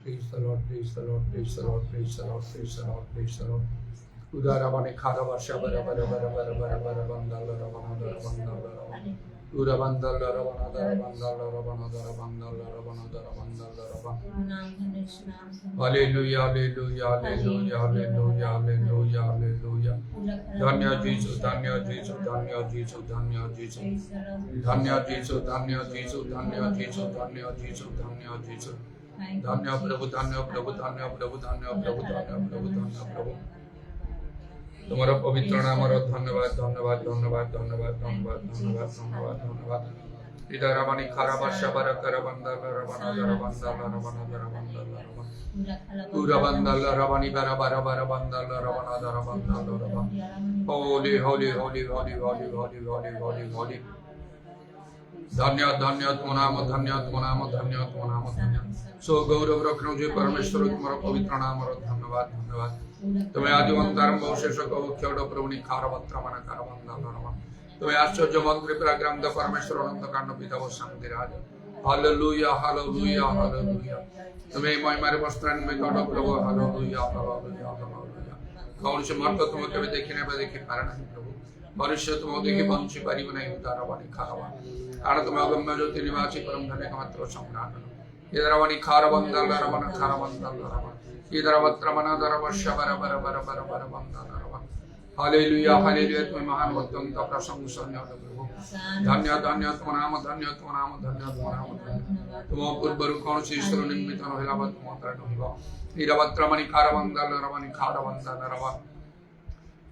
Praise the Lord, praise the Lord, praise the Lord, praise the Lord, praise the Lord, praise the Lord. Udarabani Karava Shabara Bara Bara Bara Bara Bara Bandala Ravana Bandala Ravana. Urabandala Ravana Bandala Ravana Bandala Ravana Bandala Ravana. Hallelujah, hallelujah, hallelujah, hallelujah, hallelujah, hallelujah. Dhanya Jesus, Dhanya Jesus, Dhanya Jesus, Dhanya Jesus. Dhanya Jesus, Dhanya Jesus, Dhanya Jesus, Dhanya Jesus, Dhanya Jesus. धन्य प्रभु धन्य प्रभु धन्य प्रभु धन्य प्रभु धन्य प्रभु धन्य प्रभु तुम्हारा पवित्र नाम धन्यवाद धन्यवाद धन्यवाद धन्यवाद धन्यवाद धन्यवाद धन्यवाद धन्यवाद इधर रवानी खराबा शबर कर बंदर रवाना दर बंदर रवाना दर बंदर रवाना पूरा बंदर रवानी बरा बरा बरा बंदर रवाना दर बंदर रवाना होली होली होली होली होली होली होली होली होली धन्य धन्य तुम नाम धन्य तुम नाम धन्य तुम नाम धन्य सो गौरव रखनो जो परमेश्वर तुम्हारा पवित्र नाम धन्यवाद धन्यवाद तुम्हें आदिवंतारम शेष गौक्षण प्रभु खारवत्र मन करवंदनम तुम्हें आश्चर्य मंत्री प्रग्रंथ परमेश्वर अनंत कांड पिता व शांति राज हालेलुया हालेलुया हालेलुया तुम्हें महिमारे वस्त्रान में गॉड प्रभु हालेलुया हालेलुया हालेलुया कौन से मर्द तुम कभी देखी नहीं देखी पार नहीं प्रभु मनुष्य तुम देखी वंशी परिव नहीं उतारा वाली खारवा कारण तुम्हें अगम्य ज्योति निवासी परम धन्य का मात्र सम्राट इधर वाणी खारवंदल रवन खारवंदल रवन इधर वत्र मना दर वर्ष बर बर बर बर बर वंदन रवन हालेलुया हालेलुया तुम्हें महान अत्यंत प्रशंसनीय प्रभु धन्य धन्य तुम नाम धन्य तुम नाम धन्य तुम नाम धन्य तुम पूर्वरु कौन से ईश्वर निमित्त नहिला तुम तर नहिबा इधर वत्र मणि खारवंदल रवन खारवंदन रवन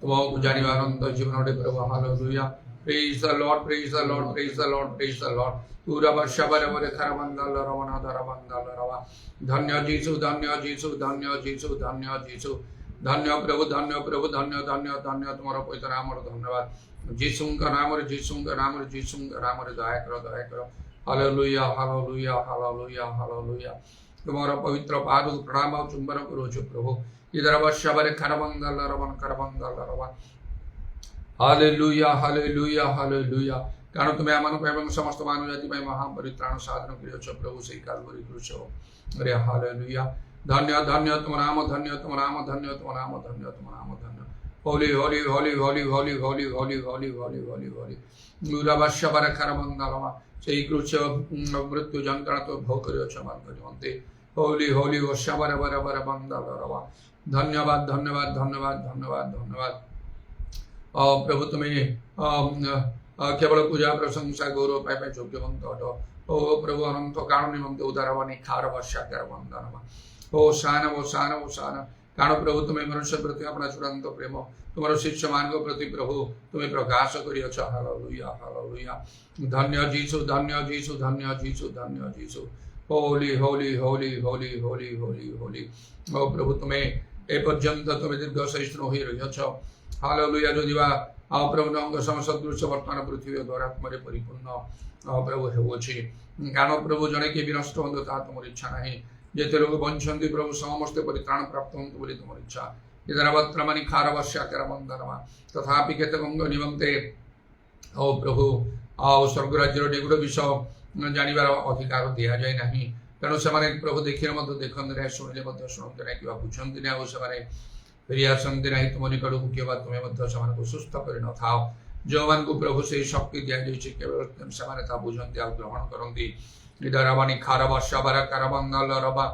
तुम जानिबा अनंत जीवन प्रभु hallelujah Praise the Lord, praise the Lord, praise the Lord, praise the Lord. Urava shabara vare kharavandala ravana dharavandala rava. Dhanya Jesu, dhanya Jesu, dhanya Jesu, dhanya Jesu. Dhanya Prabhu, dhanya Prabhu, dhanya dhanya dhanya तुम्हारा पवित्र नाम और धन्यवाद जीसु का नाम और जीसु का नाम और जीसु का नाम और दया करो हालेलुया हालेलुया हालेलुया हालेलुया तुम्हारा पवित्र पाद प्रणाम और चुंबन करो जो प्रभु इधर अवश्य वरे खरवंदला रवन खरवंदला रवन हालेलुया हालेलुया हालेलुया कारण तुम्हें आमन एवं समस्त मानव जाति में महान परित्राण साधन करियो छ प्रभु से कालवरी क्रूस अरे हालेलुया धन्य धन्य तुम नाम धन्य तुम नाम धन्य तुम नाम धन्य तुम नाम धन्य होली होली होली होली होली होली होली होली होली होली होली मुरावश्य बर खरबंदलमा से क्रूस मृत्यु जंतण तो भोग करियो छ मान करिवंते होली होली वश्य बर बर बर बंदल रवा धन्यवाद धन्यवाद धन्यवाद धन्यवाद धन्यवाद प्रभु तुम्हें केवल पूजा प्रशंसा गौरव पाइबा योग्यवंत अट ओ प्रभु अनंत कारण निमंत उदारवानी खार वर्षा कर वंदन ओ शान ओ शान ओ शान कारण प्रभु तुम्हें मनुष्य प्रति अपना चूड़ांत प्रेम तुम्हारा शिष्य मान प्रति प्रभु तुम्हें प्रकाश करियछ हालेलुया हालेलुया धन्य जीसु धन्य जीसु धन्य जीसु धन्य जीसु होली होली होली होली होली होली होली ओ प्रभु तुम्हें ए पर्यंत तुम्हें दीर्घ सहिष्णु होई रहियछ हालेलुया जो दिवा प्रभु अंग समसदृश वर्तमान पृथ्वी द्वारा तुम्हारे परिपूर्ण प्रभु होछि कारण प्रभु जने के भी नष्ट होंदो ता तुमर इच्छा नहीं जेते लोग वंचन्ति प्रभु समस्त परित्राण प्राप्त होंतु बोली तुमर इच्छा इधर वत्रमणि खार वर्षा कर वंदनमा तथापि केते गंग निमंते ओ प्रभु स्वर्ग राज्य निगुड़ विषय जानिबार अधिकार दिया जाय नहीं तेणु से प्रभु देखिए मत देखते ना शुणिले शुणते ना कि बुझंती ना से फेरी आसती ना तुम निकट को किए तुम्हें सुस्थ कर न था जो मान को प्रभु से शक्ति दिया जाए केवल से बुझंती आ ग्रहण करती इधर रवानी खार वर्षा बर करबंदल रवा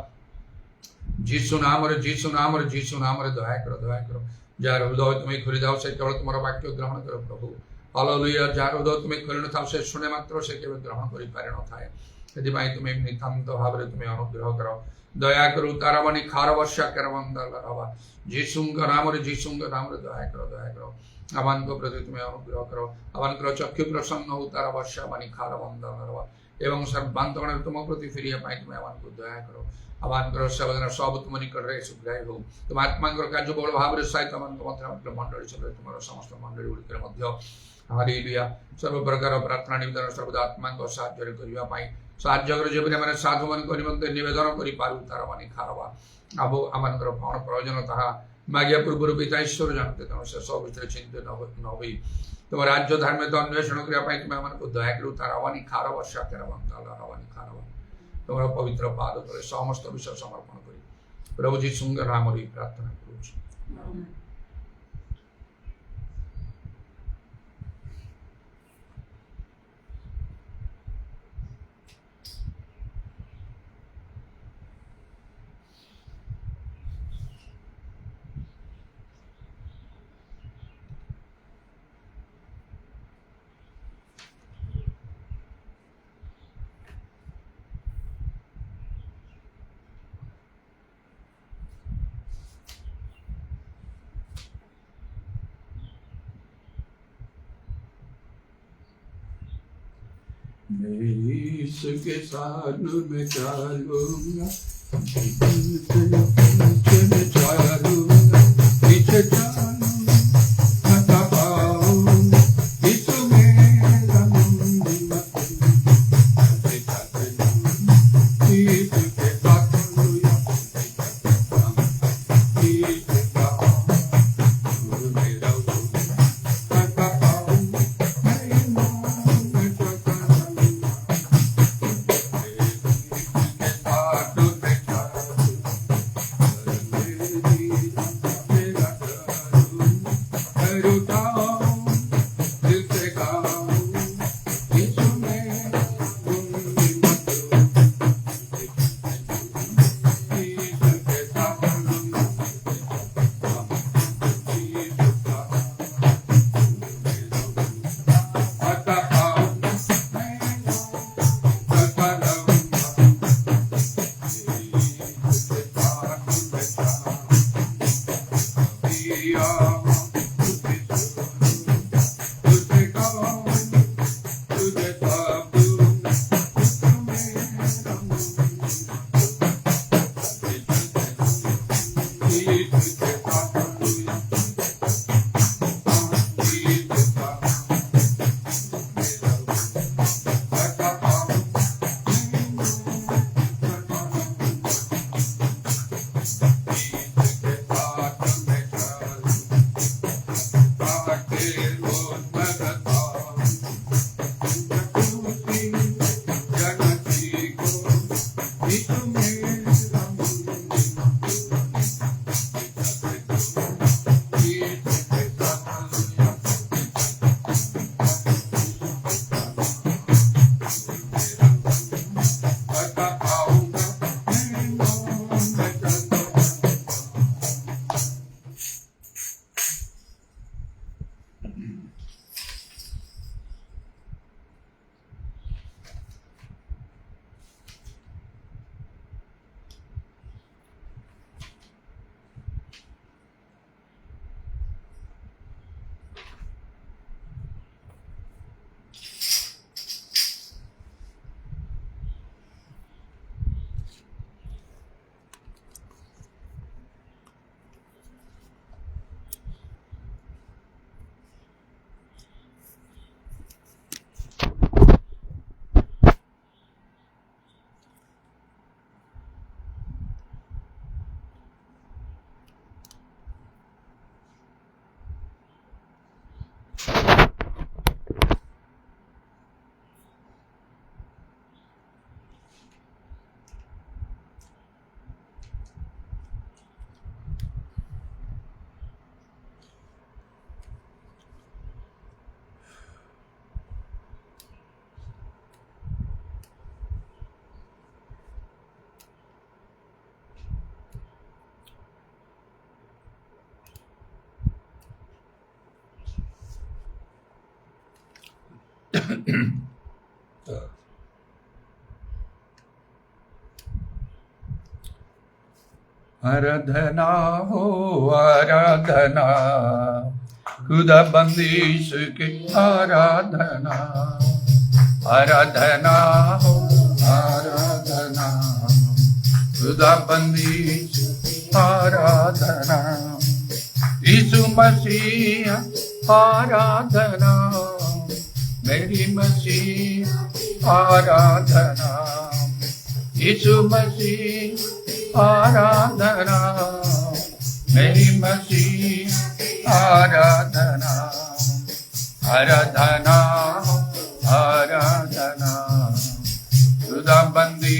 जीसु नाम जीसु नाम जीसु नाम दया करो जार हृदय तुम्हें खोली दाओ से केवल तुम वाक्य ग्रहण करो प्रभु हालेलुया जार हृदय तुम्हें खोली न था से शुणे मात्र से केवल ग्रहण कर पारे न थाए से तुम्हें नितांत भाव तुम्हें अनुग्रह करो दया करो तारावानी खार वर्षा कर वंदल रवा जीसु का नाम दया करो अवन को प्रति तुम्हें अनुग्रह करो अवन करो चक्षु प्रसन्न हो तारा वर्षा वानी खार वंदल रवा एवं सर्वांतगण तुम प्रति फिर तुम्हें अवन को दया करो अवन करो सब तुम निकट रहे सुग्राही हो तुम आत्मा कार्य बड़ भाव सहित मंडली सब तुम समस्त मंडली गुड़िक हालेलुया सर्व प्रकार प्रार्थना निवेदन सर्वदा आत्मा साहाय्य करने साहाय्य जीवन मैंने साधु मान निमंते निवेदन कर खारवा अब आम कौन प्रयोजन ताहा मागिया पूर्व पिता ईश्वर जानते तेणु से सब विषय चिंतित न हो तुम राज्य धार्मिक अन्वेषण करने तुम्हें आम को दया करू तार अवानी खार वर्षा कर তোমরা পবিত্র পাদ করে সমস্ত বিষয় সমর্পণ করি প্রভু যিশুর নামে প্রার্থনা করছি। इसके साथ में चलूंगा, चलूंगा, पीछे चलूंगा, आता पाऊंगा, इसमें रहूंगा, इसके साथ लूंगा, इसके साथ मेरा आता पाऊंगा, आराधना हो आराधना, खुदा बंदिश की आराधना, आराधना हो आराधना, खुदा बंदिश आराधना, यीशु मसीह आराधना, मेरी मसीह आराधना, यीशु मसीह आराधना, मेरी मसीह आराधना, आराधना आराधना, खुदा बंदी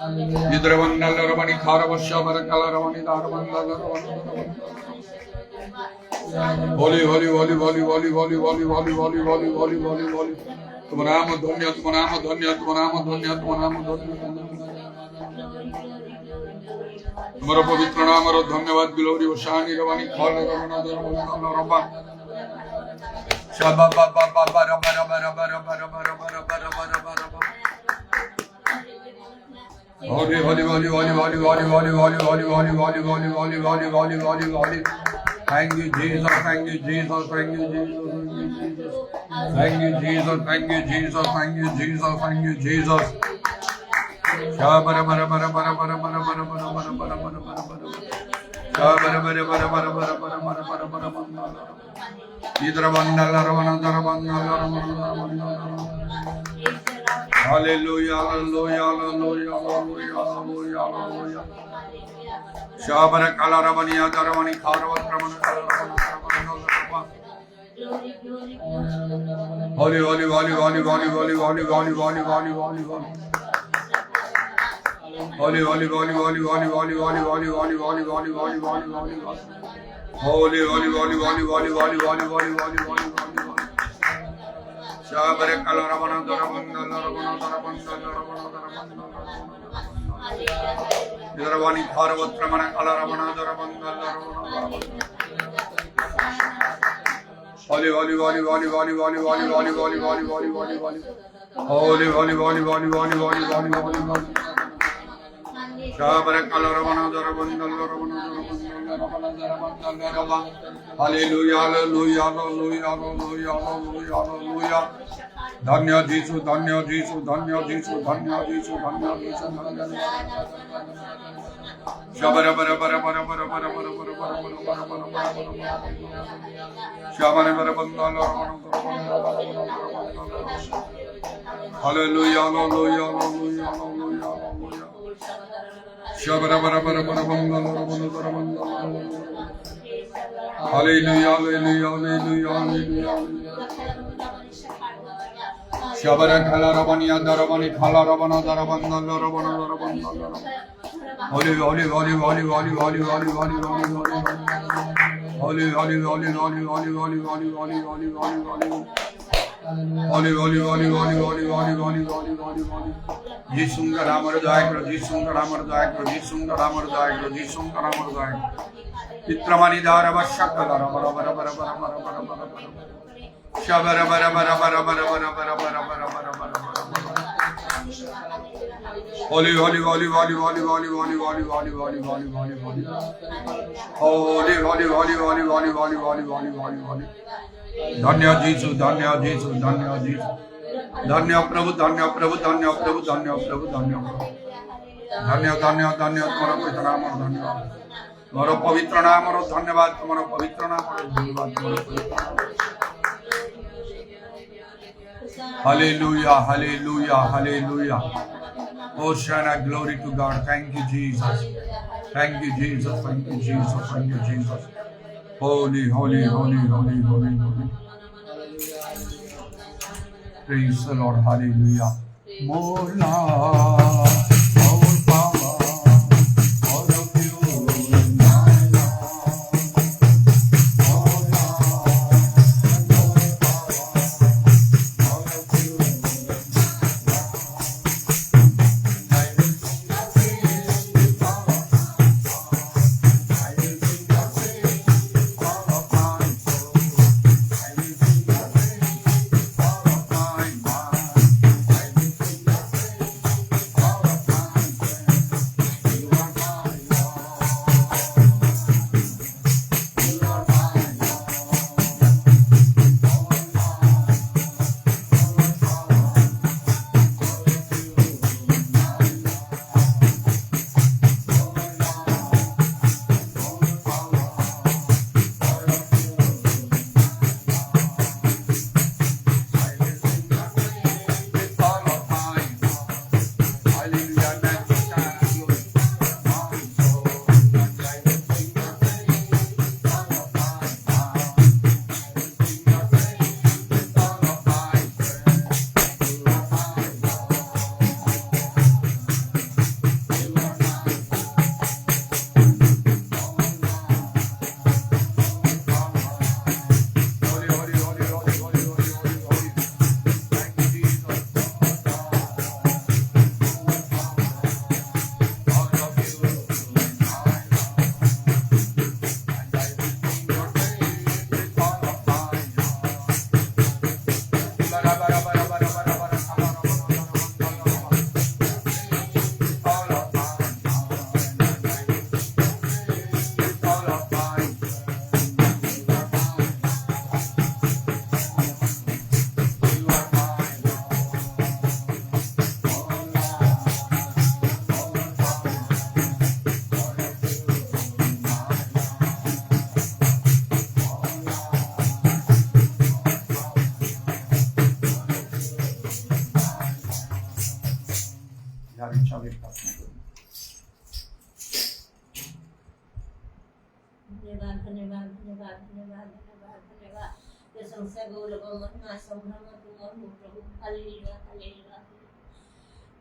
Yidravandalaramani Karavashabarakalaramanī Dharamandalaramani. Holy, holy, holy, holy, holy, holy, holy, holy, holy, holy, holy, holy, holy. तुम्हारा नाम धन्य, तुम्हारा नाम धन्य, तुम्हारा नाम धन्य, तुम्हारा नाम धन्य. तुम्हारा पवित्र नाम और धन्यवाद ग्लोरी व शानी रवानी खाला रवाना दरवाना रवा. शाबा बा बा बा बा रबा रबा रबा रबा रबा रबा रबा रबा रबा रबा. Holy, holy, holy, holy, holy, holy, holy, holy, holy, holy, holy, holy, holy, holy, holy, holy, holy. Thank you, Jesus. Thank you, Jesus. Thank you, Jesus. Thank you, Jesus. Thank you, Jesus. Thank you, Jesus. Thank you, Jesus. Shabara bara bara bara bara bara bara bara bara bara bara bara bara. Shabara bara bara bara bara bara bara bara bara bara. Idra bandala ravana dara bandala ravana. Hallelujah, hallelujah, hallelujah, hallelujah, hallelujah, hallelujah. Shabara kala ravaniya daravani kharavat ramana ravana. Holy, holy, holy, holy, holy, holy, holy, holy, holy, holy, holy, holy. Holy, holy, holy, holy, holy, holy, holy, holy, holy, holy, holy, holy, holy, holy, holy. Holy, holy, holy, holy, holy, holy, holy, holy, holy, holy, holy. Shabara kala ravana daravana ravana daravana ravana daravana. Daravani kharavat ramana kala ravana daravana ravana. Holy, holy, holy, holy, holy, holy, holy, holy, holy, holy, holy, holy, holy. Holy, holy, holy, holy, holy, holy, holy, holy, holy. Shabara kala ravana daravana ravana daravana. Hallelujah, hallelujah, hallelujah, hallelujah, hallelujah, hallelujah. Dhanya Jesu, Dhanya Jesu, Dhanya Jesu, Dhanya Jesu, Dhanya Jesu, Dhanya Jesu. Shabara bara bara bara bara bara bara bara bara bara bara bara bara. Shabara bara bandala ravana. Hallelujah, hallelujah, hallelujah, hallelujah, hallelujah. Shabara bara bara bara bandala ravana ravana. Hallelujah, hallelujah, hallelujah, hallelujah. Shabara khala ravaniya daravani khala ravana daravana ravana ravana. Holy, holy, holy, holy, holy, holy, holy, holy, holy, holy. Holy, holy, holy, holy, holy, holy, holy, holy, holy, holy, holy. Holy, holy, holy, holy, holy, holy, holy, holy, holy, holy. Jisunga Ramar Daikra, Jisunga Ramar Daikra, Jisunga Ramar Daikra, Jisunga Ramar Daikra. Pitramani Darava Shakala Ramara Bara Bara Bara Bara Bara Bara Bara. Shabara Bara Bara Bara Bara Bara Bara Bara Bara Bara Bara. Holy, holy, holy, holy, holy, holy, holy, holy, holy, holy, holy, holy, holy. Holy, holy, holy, holy, holy, holy, holy, holy, holy, holy. Dhanya Jesu, Dhanya Jesu, Dhanya Jesu. Dhanya Prabhu, Dhanya Prabhu, Dhanya Prabhu, Dhanya Prabhu, Dhanya Prabhu. Dhanya, Dhanya, Dhanya, तुम्हारा पवित्र नाम और धन्यवाद. तुम्हारा पवित्र नाम और धन्यवाद. तुम्हारा पवित्र नाम और धन्यवाद. Hallelujah, hallelujah, hallelujah. Hosanna, glory to God. Thank you, Jesus. Thank you, Jesus. Thank you, Jesus. Thank you, Jesus. Holy, holy, holy, holy, holy, holy. Praise the Lord. Hallelujah. Mola. আমি প্রার্থনা করি। धन्यवाद धन्यवाद धन्यवाद धन्यवाद धन्यवाद धन्यवाद प्रशंसा गौरव महिमा संभ्रम तुम हो प्रभु hallelujah hallelujah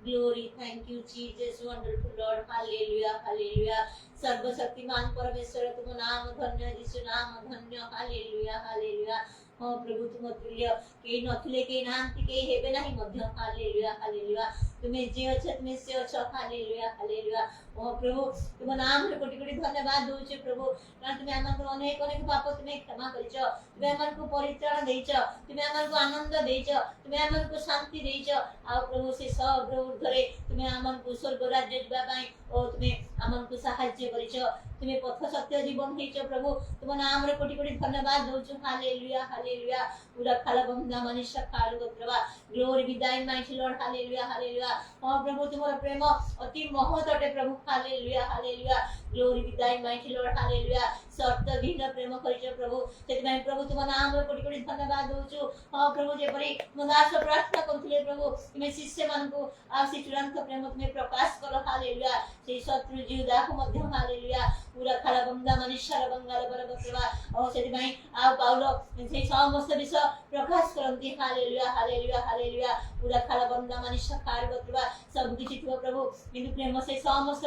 glory thank you Jesus wonderful lord hallelujah hallelujah सर्वशक्तिमान परमेश्वर तुम नाम धन्य यीशु नाम धन्य हालेलुया हालेलुया हाँ प्रभु तुम तुल्य केही नथिले केही नांती केही हेबे नाही मध्य हालेलुया हालेलुया तुम्हें जे अछ तुम्हें से अछ हालेलुया हालेलुया ओ प्रभु तुम नाम रे कोटि कोटि धन्यवाद दोचे प्रभु कारण तुम्हें आमको अनेक अनेक पाप तुम्हें क्षमा करिछ तुम्हें आमको परित्राण देइछ तुम्हें आमको आनंद देइछ तुम्हें आमको शांति देइछ आ प्रभु से सब ऊर्ध्वरे तुम्हें आमको स्वर्ग राज्य जिबा पई ओ तुम्हें आमको सहाय्य करिछ तुम्हें पथ सत्य जीवन हेछ प्रभु तुम नाम रे कोटि कोटि धन्यवाद दोछु हालेलुया हालेलुया पूरा खाला बंदा मनुष्य खाल गोत्रवा ग्लोरी बी दाइन माइटी लॉर्ड हालेलुया हालेलुया हां प्रभु तुम्हारा प्रेम अति महत अटे प्रभु हालेलुया हालेलुया ग्लोरी बी दाइन माइटी लॉर्ड हालेलुया शर्त विहीन प्रेम करिछ प्रभु सेति प्रभु तुम नाम रे कोटि कोटि धन्यवाद दोछु हां प्रभु जे परि दास प्रार्थना करथिले प्रभु तुम्हें शिष्य मानकु आ से चूड़ांत प्रेम तुम्हें प्रकाश करो हालेलुया से शत्रु जीवदा को मध्य हालेलुया पूरा खाला बंदा मनुष्य बंगाल बरबत्रवा और सेति आ पाउलो से समस्त विषय प्रकाश करंती हालेलुया हालेलुया हालेलुया पूरा खाला बंदा मनुष्य खारबत्रवा सब किछि थियो प्रभु किंतु प्रेम से समस्त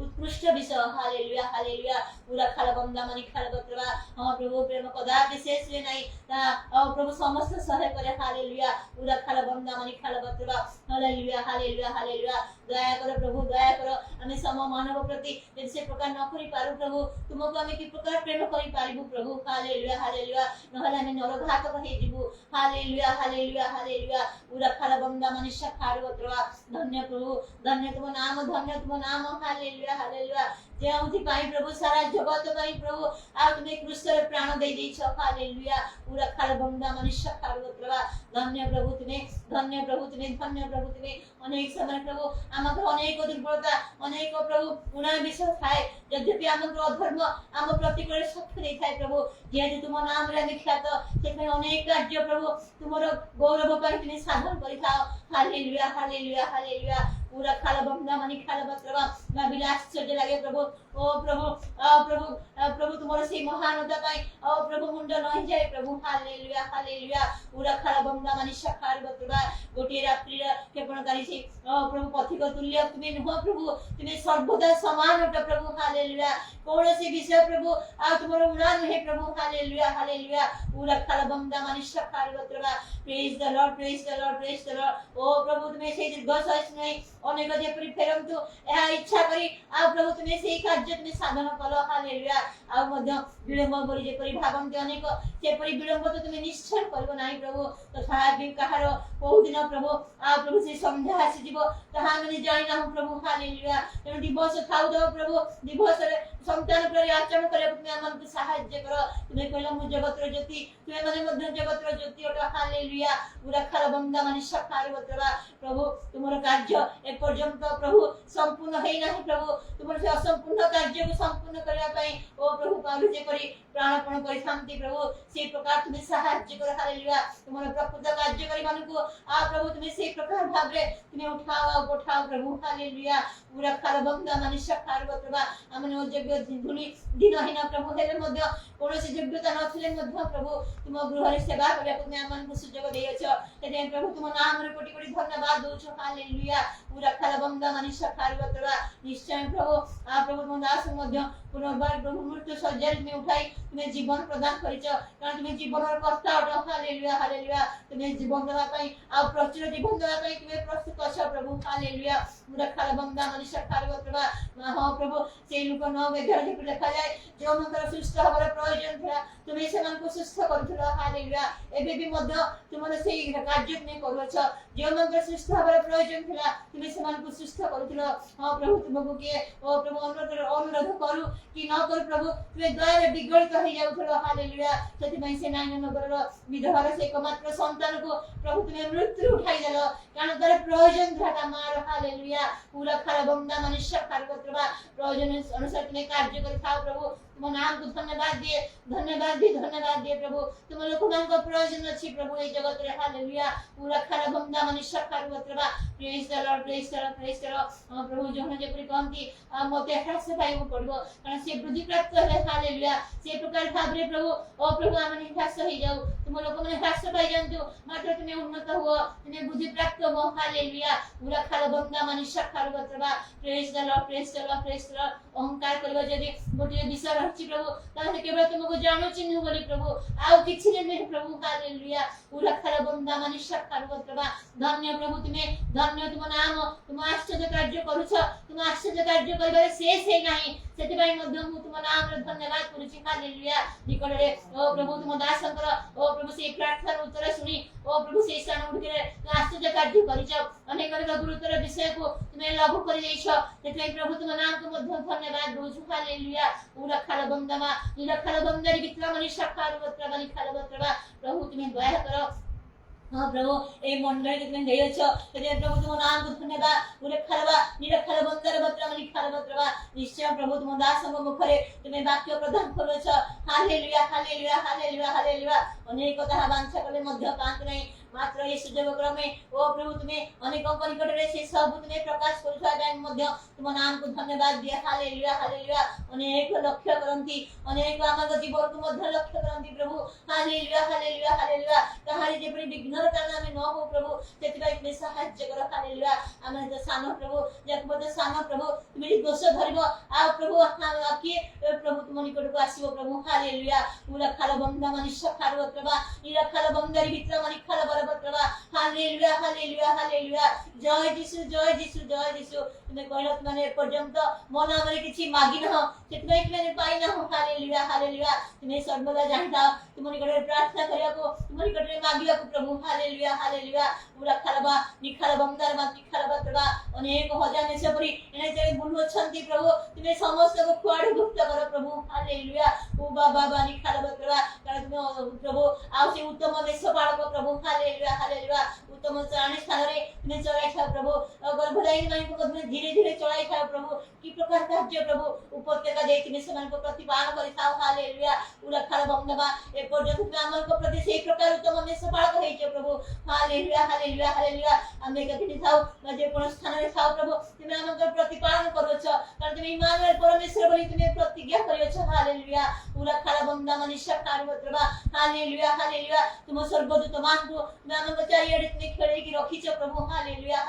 उत्कृष्ट विषय हालेलुया हालेलुया पूरा खाला बंदा मनि खारबत्रवा हां प्रभु प्रेम कदापि शेष रे नाही ता और प्रभु समस्त सहाय करे हालेलुया पूरा खाला बंदा मनि खारबत्रवा हालेलुया हालेलुया हालेलुया दया करो प्रभु दया करो हमें सम मानव प्रति यदि से प्रकार न करि पारु प्रभु तुमको हमें कि प्रकार प्रेम करि पारिबु प्रभु हालेलुया हालेलुया नहले हमें नरघातक हे जिबु हालेलुया हालेलुया हालेलुया पूरा खाला बंदा मनुष्य खारबत्रवा धन्य प्रभु धन्य तुम नाम हालेलुया हालेलुया जेउथि पाई प्रभु सारा जगत पाई प्रभु आ तुम्हें क्रूस रे प्राण दे दैछ हालेलुया पूरा खाला बंदा मनुष्य खारबत्रवा धन्य प्रभु तुम्हें धन्य प्रभु तुम्हें अनेक समय प्रभु आमको अनेक दुर्बलता अनेक प्रभु गुणा विषय थाए यद्यपि आमको अधर्म आम प्रतिकूल शक्ति दे थाए प्रभु जेहेतु तुम नाम रे विख्यात से अनेक कार्य प्रभु तुमर गौरव पर तुम्हें साधन करिथाओ हालेलुया हालेलुया हालेलुया पूरा खाला बंदा मनि खारबत्रवा ना विलास चढ़े लगे प्रभु ओ प्रभु प्रभु तुम्हारा से महानता पाई ओ प्रभु मुंड नहीं जाए प्रभु हालेलुया हालेलुया पूरा खाला बंदा मनि खारबत्रवा गोटे रात्रि क्षेपणकारी से ओ प्रभु पथिक तुल्य तुम्हें नुह प्रभु तुम्हें सर्वदा समान अट प्रभु हालेलुया कौन से विषय प्रभु आ तुम्हारा उड़ा नहीं प्रभु हालेलुया हालेलुया पूरा खाला बंदा मनि खारबत्रवा praise the lord praise the lord praise the lord ओ प्रभु तुम्हें से दीर्घ सहिष्णु नहीं अनेक जेपरि फेरंतु या इच्छा करी आ प्रभु तुम्हें से कार्य तुम्हें साधन कलो हालेलुया आ मध्य विलंब करी जेपरि भावंती अनेक जेपरि विलंब तो तुम्हें निश्चय करबो नाही प्रभु तथापि कहार बहु दिन प्रभु आ प्रभु से संध्या आसी जीव तहा माने जाई ना प्रभु हालेलुया तेणु दिवस थाउ दो प्रभु दिवस रे संतान प्रति आचरण करे तुम्हें हमन सहाय्य करो तुम्हें कहला मु जगत रे ज्योति तुम्हें माने मध्य जगत रे ज्योति अट हालेलुया पूरा खाला बंदा माने खारबत्रवा प्रभु तुमर कार्य ए पर्यंत प्रभु संपूर्ण है नाही प्रभु तुमर से असंपूर्ण कार्य को संपूर्ण करबा पई ओ प्रभु पालु जे करी प्राणपण करी शांति प्रभु से प्रकार तुम्हें सहाय्य कर हालेलुया तुमर प्रकृत कार्य करी मानको आ प्रभु तुम्हें से प्रकार भाव रे तुम्हें उठाओ प्रभु हालेलुया पूरा खाला बंदा माने खारबत्रवा हमन योग्य धुनी दिनहीन प्रभु हेले मध्य कोनोसी योग्यता नथिले मध्य प्रभु तुम गृह रे सेवा करे तुम्हें हमन को सुयोग देयछ तेने प्रभु तुम नाम रे कोटि कोटि धन्यवाद दोछु हालेलुया पूरा खाला बंदा माने खारबत्रवा निश्चय प्रभु आ प्रभु तुम दास मध्य पुनर्बार प्रभु मृत्यु सज्जा में उठाई तुम्हें जीवन प्रदान करिछ कारण तुम्हें जीवन कर्ता अट हालेलुया हालेलुया तुम्हें जीवन देवा पई आ प्रचुर जीवन देवा पई तुम्हें प्रस्तुत छ प्रभु हालेलुया पूरा खाला बंदा माने खारबत्रवा हां प्रभु से लोक 9:11 जे लिखा जाए जो मंत्र सुस्थ हबार प्रयोजन था तुम्हें से मन को सुस्थ करथुलो हालेलुया एबे भी मध्य तुमर से कार्य में करछ जो मंत्र सुस्थ हबार प्रयोजन था तुम्हें से मन को सुस्थ करथुलो हां प्रभु तुमको के ओ प्रभु अनुरोध करू कि न कर प्रभु तुम्हें दया रे विगलित हो जाउथलो हालेलुया सेति में से नाइन नगर विधवार से एकमात्र संतान को प्रभु तुम्हें मृत्यु उठाई देलो कारण तार प्रयोजन था मार हालेलुया पूरा खाला बंदा मनुष्य खारबत्रवा प्रयोजन अनुसार तुम्हें कार्य कर खाओ प्रभु तुम नाम को धन्यवाद दिए प्रभु तुम लोक मान को प्रयोजन अछि प्रभु ए जगत रे हालेलुया पूरा खाना बंदा मनुष्य खारु प्रभु प्रेज द लॉर्ड प्रभु जोन जे परि कहंती मते ह्रास पाइबो पड़बो कारण से वृद्धि प्राप्त है हालेलुया से प्रकार भाबरे प्रभु ओ प्रभु आमने ह्रास हो जाऊ तुम लोक माने ह्रास पाइ जानतु मात्र तुमे उन्नत हो तुमे बुद्धि प्राप्त हो हालेलुया पूरा खाना बंदा मनुष्य खारु प्रभु प्रेज द लॉर्ड अहंकार करबा जदी गोटे विषय रहछि प्रभु ताहे केवल तुमको जानो चिन्ह बोली प्रभु आउ किछि नहीं प्रभु हालेलुया पूरा खाना बंदा मनुष्य खारु प्रभु धन्य प्रभु धन्य तुम नाम तुम आश्चर्य कार्य करूछ तुम आश्चर्य कार्य करिबारे शेष है नाही सेति पई मध्य मु तुम नाम रे धन्यवाद करूछि हालेलुया निकट रे ओ प्रभु तुम दासंकर ओ प्रभु से प्रार्थना उत्तर सुनी ओ प्रभु से स्थान उठिरे आश्चर्य कार्य करिछ अनेक गुरुतर विषय को तुमे लागू करि जाइछ सेति पई प्रभु तुम नाम को मध्य धन्यवाद दोछु हालेलुया पूरा खाला बंदमा निरखाला बंदरी बितला मनुष्य खारु प्रभु तुमे दया करो हाँ प्रभु ए मंडल के तुम देय छ ते प्रभु तुम नाम को धन्यवाद पूरे खरबा निरखल बंदर बत्र मनि खरबा निश्चय प्रभु तुम दास मुखरे तुमे वाक्य प्रदान करो छ हालेलुया अनेक कथा वांछा कले मध्य पांत नहीं मात्र ये सुजग क्रमे ओ प्रभु तुमे अनेक निकट रे से सब तुमे प्रकाश करू छ टाइम मध्य तुम नाम को धन्यवाद दिया हालेलुया अनेक लक्ष्य करंती अनेक आमग जीवन को मध्य लक्ष्य करंती प्रभु हालेलुया कहारी जे परि विघ्नर कारण हमें न हो प्रभु सेति भाई तुमे सहाय्य करो हालेलुया आमे तो सानो प्रभु जक मध्य सानो प्रभु तुमे दोष धरिबो आ प्रभु आके प्रभु तुम निकट को आसीबो प्रभु हालेलुया पूरा खाला बंदा मनुष्य खारु प्रभु निरा खाला बंदारी भितर मनि खाला हालेलुया जय जीसु तुमे कहलो माने पर्यंत मन हमरे किछि मागी न सेतनै माने पाइ न हालेलुया तुमे सर्वदा जानता तुम निकट प्रार्थना करिया को तुम निकट मागिया को प्रभु हालेलुया पूरा खालबा निखाल बंदार माति खालबा प्रभु अनेक हजार में से परि एने जे बुलु छंती प्रभु तुमे समस्त को खुआड़ गुप्त करो प्रभु हालेलुया ओ बाबा निखालबा प्रभु कारण तुमे प्रभु आउ से उत्तम देश पालक प्रभु हालेलुया उत्तम चरण स्थान रे तुमे चलाई था प्रभु गर्भदायी माई को तुमे धीरे चलाई था प्रभु की प्रकार कार्य प्रभु उपत्यका दे तुमे समान को प्रतिपालन करि था हालेलुया पूरा खाल बंदबा ए पर्यंत तुमे हमर को प्रति से प्रकार उत्तम देश पालक होई छ प्रभु हालेलुया हमें कति थाओ जे कोन स्थान रे थाओ प्रभु तुमे हमर को प्रतिपालन करो छ कारण तुमे इमानुएल परमेश्वर बोली तुमे प्रतिज्ञा करियो छ हालेलुया पूरा खाल बंदा मनुष्य खारु प्रभु हालेलुया तुम सर्वदूत मान को तुमे हमर को चारियाडे तुमे खेले की रखी छ प्रभु हालेलुया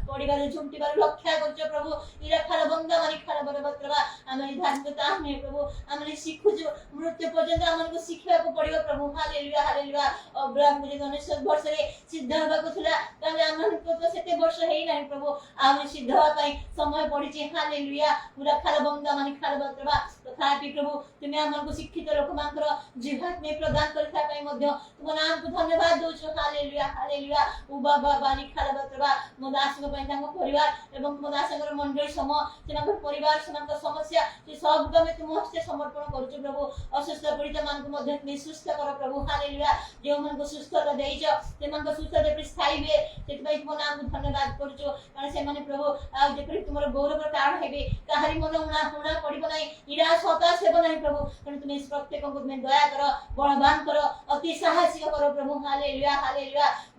पडिबार झुंटीबार रक्षा करछ प्रभु इरा खाल बंदा मनि खाल प्रभु हमें धार्मिकता हमें प्रभु हमें सीखु मृत्यु पर्यंत हमन को सिखिया को पड़िबो प्रभु हालेलुया अब्राहम को जे 19 वर्ष रे सिद्ध होबा को थला ताले हमन को तो सेते वर्ष हेई नै प्रभु आमे सिद्ध होबा पई समय पड़ी छै हालेलुया पूरा खाल बंदा मनि खाल प्रभु तथापि प्रभु तुमे हमन को शिक्षित लोक मानकर जीवन में प्रदान करथा पई मध्य तुम नाम को धन्यवाद दो छ हालेलुया ओ बाबा बानी खाल प्रभु मोदास को पई तांको परिवार एवं मोदासंगर मंडल सम सेनाको परिवार सेनाको समस्या से सब गमे तुम हस्ते समर्पण करू प्रभु असुस्थ पीड़ित मान को मध्य तुमे सुस्थ कर प्रभु हालेलुया जे मन को सुस्थता देइछ से मन को सुस्थता दे स्थायी वे सेति पई तुम नाम को धन्यवाद करू कारण से माने प्रभु आ जे परि तुमर गौरव कारण हेबे काहारी मन उना पड़िबो नै निराश हताश हेबो नै प्रभु कारण तुमे प्रत्येक को तुमे दया कर बलवान कर अति साहसी कर प्रभु हालेलुया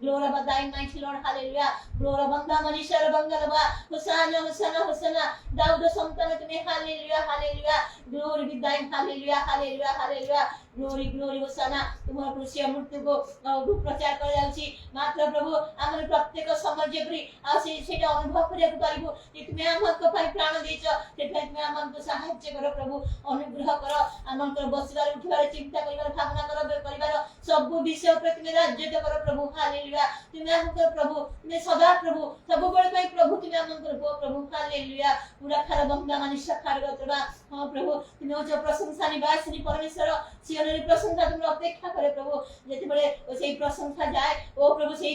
ग्लोरी बदाई माइटी लॉर्ड हालेलुया ग्लोरी बंदा मनीषर बंगलबा होसाना दाऊद संतान तुमे हालेलुया ग्लोरी बिदाई हालेलुया ग्लोरी होसाना तुमर कृष्य मृत्यु को प्रचार कर जाउची मात्र प्रभु हमर प्रत्येक समाज जेपरि आ सेटा अनुभव करिया पारिबो जे तुमे हमर को पई प्राण देछ सेटा तुमे हमर को सहायता कर प्रभु अनुग्रह कर हमर को बसिबार उठिबार चिंता करिबार भावना कर परिवार सब विषय पर तुमे राज्य कर प्रभु हालेलुया तुमे हमर प्रभु तुमे सदा प्रभु सब बळ पई प्रभु तुमे हमर को प्रभु हालेलुया पूरा खाल बंदा मनुष्य खारगतबा हां प्रभु तुमे जो प्रशंसा निवासिनी परमेश्वर सियन रे प्रशंसा तुम अपेक्षा करे प्रभु जेते बड़े से प्रशंसा जाए ओ प्रभु से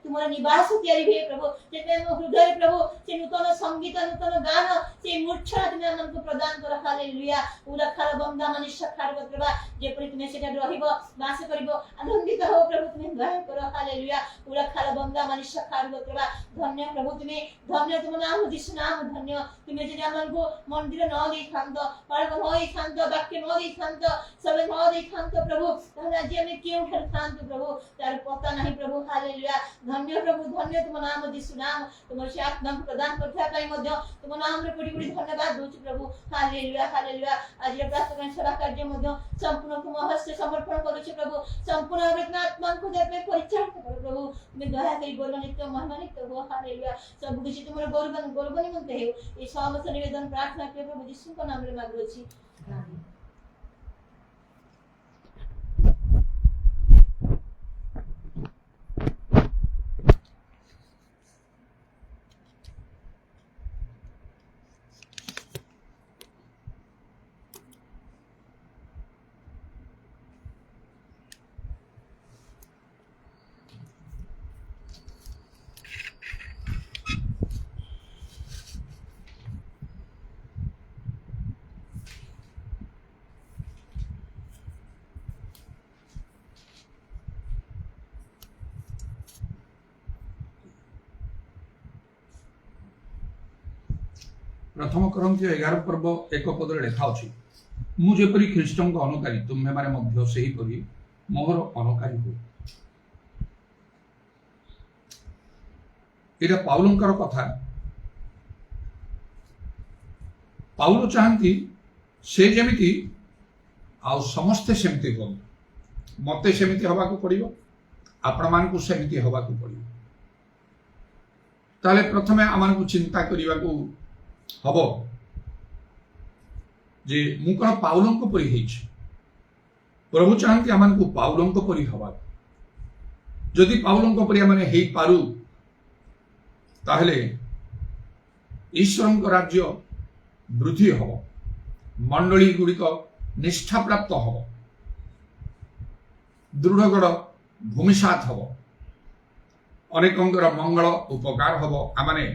तुम निवास तैयारी हुए प्रभु जेते हृदय प्रभु से नूतन संगीत नूतन गान से मूर्छना तुम हमको प्रदान कर हालेलुया पूरा खाल बंदा मनुष्य खार करबा जेपरि तुम सेटा रहिबो वास करिबो आनंदित हो प्रभु तुम दया कर हालेलुया पूरा खाल बंदा मनुष्य खार करबा धन्य प्रभु धन्य तुम नाम यीशु नाम धन्य तुम्हें जे हमको मंदिर न दे थांत पारक न दे थांत वाक्य न दे थांत सब न दे थांत प्रभु ताहले आज हम क्यों ठर थांत प्रभु तार पता नहीं प्रभु हालेलुया धन्य प्रभु धन्य तुम नाम यीशु नाम तुम से आत्मा प्रदान करथा पई मध्य तुम नाम रे पड़ी पड़ी धन्यवाद दोच प्रभु हालेलुया हालेलुया आज प्रार्थना सेवा कार्य मध्य संपूर्ण तुम हस्ते समर्पण करू छी प्रभु संपूर्ण अपना आत्मा को दे पे परिचालन करो प्रभु तुम्हें दया करी बोल नित्य महिमा नित्य हो हालेलुया सब कुछ तुमरे गौरव निमंते हे ये समस्त निवेदन प्रार्थना के प्रभु यीशु के नाम रे मांगू छी आमीन। प्रथम करंती 11 पर्व 1 पद लिखा अछि मु जेपरि ख्रीष्टन को अनुकारी तुम्हे माने मध्य सही परि मोहर अनुकारी हो। एटा पाउलंकर कथा। पाउल चाहती से जेमिति आ समस्ते सेमति हो मते सेमिति हवा को पड़िबो आपण मान को सेमिति हवा को पड़िबो ताले प्रथमे आमान को चिंता करिवा को हबो जे मु कोन पाउलंक परि हेछि प्रभु चाहती आमान को पाउलंक परि हवा जदि पाउलंक परि माने हेइ पारु ताहले ईश्वरंक राज्य वृद्धि हबो मंडली गुड़िक निष्ठा प्राप्त हबो दृढ़गढ़ भूमिसात हबो अनेकंकर मंगल उपकार हबो आमाने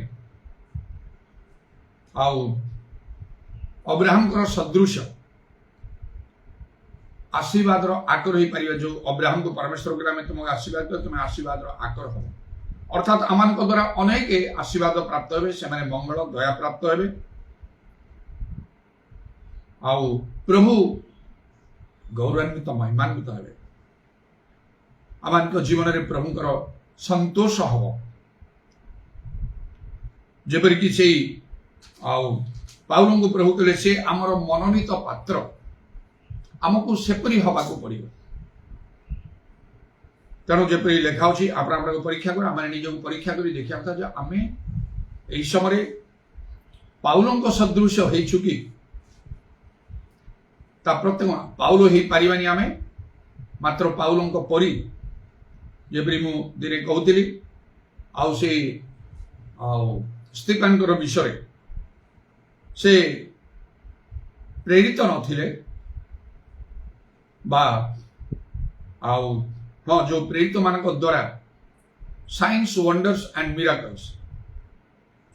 आउ अब्राहम कर सदृश आशीर्वाद आकर हो पारे जो अब्राहम को परमेश्वर के तुम आशीर्वाद तुम आशीर्वाद आकर हो अर्थात आमान द्वारा अनेक आशीर्वाद प्राप्त हे से मंगल दया प्राप्त हे आउ प्रभु गौरवान्वित महिमान्वित हे आमान जीवन में प्रभुकर संतोष हम जेपरिक से पाउल को प्रभु कहले से आमर मनोनीत पात्र आमको सेपरी हवा को पड़ो तेणु जेपरी लेखा अच्छी आप परीक्षा कर आम निज को परीक्षा कर देखा था आम यही समय पाउल सदृश हो कि प्रत्येक पाउल हो पारानी आम मात्र पाउल परी जेपरी मु दिने कहती से स्टीफन विषय से प्रेरित नथिले बा हाँ जो प्रेरित मान द्वारा साइंस वंडर्स एंड मिराकल्स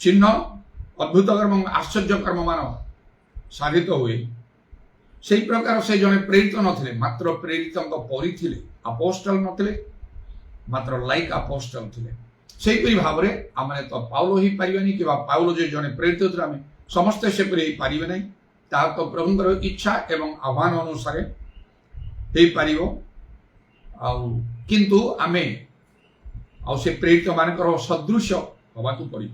चिन्ह अद्भुत कर्म आश्चर्य कर्म मान साधित हुए से प्रकार से जने प्रेरित नथिले मात्र प्रेरित परी थिले अपोस्टल नथिले मात्र लाइक अपोस्टल थिले सेहीपरि भाव में आमने तो पाउल ही पारिबानी कि पाउल जे जने प्रेरित थिले आमे समस्ते सेपरि ही पारिबे नै ता तो प्रभुंकर इच्छा एवं आह्वान अनुसार हे पारिबो किंतु आमे से प्रेरित मानकर सदृश हवा को पड़ो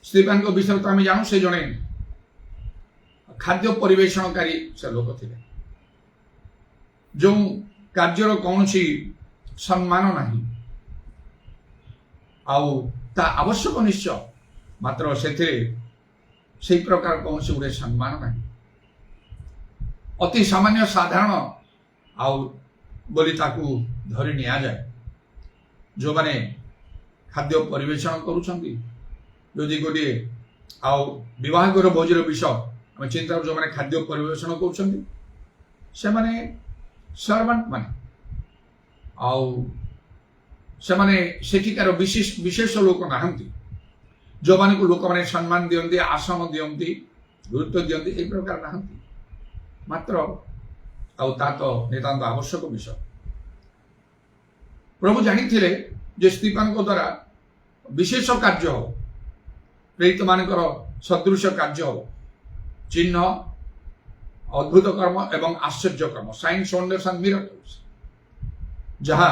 स्टीफन को विषय तो आम जानू से जड़े खाद्य परिवेशनकारी से लोक थे जो कार्यर कौन सम्मान नहीं आवश्यक निश्चय मात्र से प्रकार कौन गोटे सम्मान नहीं अति सामान्य साधारण बोली ताकू धरी नि जाए जो माने खाद्य परिवेशन करुछंती यदि गोटे विवाहर भोजर विषय आम चिंता जो मैंने खाद्य परिवेशन करुछंती ସେମାନେ ସର୍ଭାଣ୍ଟ ମାନେ ଆଉ ସେମାନେ ସେଠିକାର ବିଶେଷ ଲୋକ ନାହାନ୍ତି ଯେଉଁମାନଙ୍କୁ ଲୋକମାନେ ସମ୍ମାନ ଦିଅନ୍ତି, ଆସନ ଦିଅନ୍ତି, ଗୁରୁତ୍ୱ ଦିଅନ୍ତି, এই ପ୍ରକାର ନାହାନ୍ତି। ମାତ୍ର ଆଉ ତା ତ ନିତାନ୍ତ ଆବଶ୍ୟକ ବିଷୟ। ପ୍ରଭୁ ଜାଣିଥିଲେ ଯେ ସ୍ତିଫାନଙ୍କ ଦ୍ୱାରା ବିଶେଷ କାର୍ଯ୍ୟ ହବ, ପ୍ରେରିତମାନଙ୍କର ସଦୃଶ କାର୍ଯ୍ୟ ହବ, ଚିହ୍ନ, ଅଦ୍ଭୁତ କର୍ମ ଏବଂ ଆଶ୍ଚର୍ଯ୍ୟ କର୍ମ, ସାଇନ୍ସ ୱଣ୍ଡର୍ସ ଆଣ୍ଡ ମିରାକଲ୍ସ, ଯାହା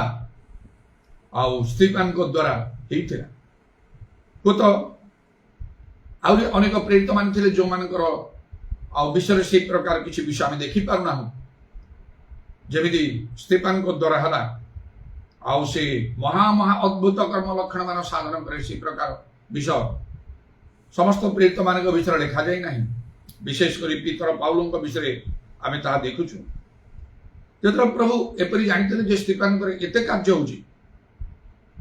ଆଉ ସ୍ତିଫାନଙ୍କ ଦ୍ୱାରା ହେଇଥିଲା। ହୁଏତ ଆହୁରି ଅନେକ ପ୍ରେରିତ ମାନେ ଥିଲେ ଯେଉଁମାନଙ୍କର ଆଉ ବିଷୟରେ ସେଇ ପ୍ରକାର କିଛି ବିଷୟ ଆମେ ଦେଖିପାରୁନାହୁଁ, ଯେମିତି ସ୍ତିଫାନଙ୍କ ଦ୍ୱାରା ହେଲା। ଆଉ ସେ ମହା ଅଦ୍ଭୁତ କର୍ମ ଲକ୍ଷଣ ମାନ ସାଧନ କରେ, ସେଇ ପ୍ରକାର ବିଷୟ ସମସ୍ତ ପ୍ରେରିତ ମାନଙ୍କ ବିଷୟରେ ଲେଖାଯାଇ ନାହିଁ। ବିଶେଷ କରି ପିତର ପାଉଲଙ୍କ ବିଷୟରେ ଆମେ ତାହା ଦେଖୁଛୁ। ଯେତେବେଳେ ପ୍ରଭୁ ଏପରି ଜାଣିଥିଲେ ଯେ ସ୍ତିଫାନଙ୍କର ଏତେ କାର୍ଯ୍ୟ ହେଉଛି,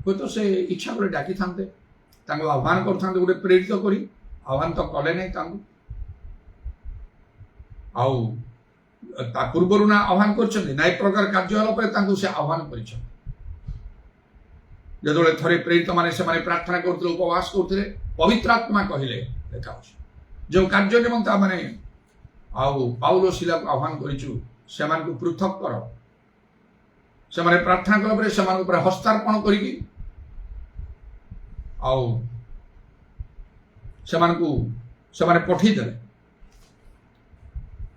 ହୁଏତ ସେ ଇଚ୍ଛା କରି ଡାକିଥାନ୍ତେ, ତାଙ୍କୁ ଆହ୍ୱାନ କରିଥାନ୍ତେ ଗୋଟେ ପ୍ରେରିତ କରି। ଆହ୍ୱାନ ତ କଲେ ନାହିଁ ତାଙ୍କୁ। ଆଉ ତା ପୂର୍ବରୁ ନା ଆହ୍ୱାନ କରିଛନ୍ତି, ନା ଏ ପ୍ରକାର କାର୍ଯ୍ୟ ହେଲା ପରେ ତାଙ୍କୁ ସେ ଆହ୍ୱାନ କରିଛନ୍ତି। ଯେତେବେଳେ ଥରେ ପ୍ରେରିତ ମାନେ ସେମାନେ ପ୍ରାର୍ଥନା କରୁଥିଲେ, ଉପବାସ କରୁଥିଲେ, ପବିତ୍ର ଆତ୍ମା କହିଲେ, ଦେଖାଉଛି ଯେଉଁ କାର୍ଯ୍ୟ ନିମନ୍ତେ ଆମେ ଆଉ ପାଉଲ ଶିଲାକୁ ଆହ୍ୱାନ କରିଛୁ, ସେମାନଙ୍କୁ ପୃଥକ କର। ସେମାନେ ପ୍ରାର୍ଥନା କଲା ପରେ ସେମାନଙ୍କ ଉପରେ ହସ୍ତାର୍ପଣ କରିକି ଆଉ ସେମାନେ ପଠେଇଦେଲେ।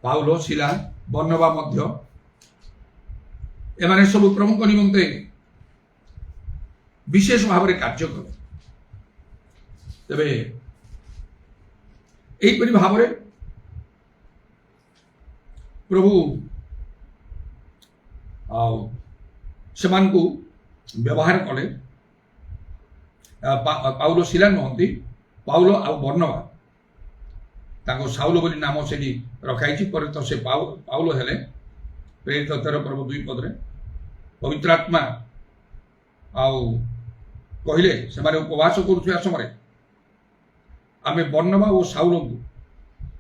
ପାଉଲ, ଶିଲା, ବର୍ଣ୍ଣବା ମଧ୍ୟ ଏମାନେ ସବୁ ପ୍ରଭୁଙ୍କ ନିମନ୍ତେ ବିଶେଷ ଭାବରେ କାର୍ଯ୍ୟ କଲେ। ତେବେ ଏହିପରି ଭାବରେ ପ୍ରଭୁ ଆଉ ସେମାନଙ୍କୁ ବ୍ୟବହାର କଲେ। ପାଉଲ ଶିଲା ନୁହନ୍ତି, ପାଉଲ ଆଉ ବର୍ଣ୍ଣବା, ତାଙ୍କୁ ସାଉଲ ବୋଲି ନାମ ସେଠି ରଖାଯାଇଛି। ପରେ ତ ସେ ପାଉଲ ହେଲେ। ପ୍ରେରିତ 13:2 ପବିତ୍ର ଆତ୍ମା ଆଉ କହିଲେ, ସେମାନେ ଉପବାସ କରୁଥିବା ସମୟରେ ଆମେ ବର୍ଣ୍ଣବା ଓ ସାଉଲଙ୍କୁ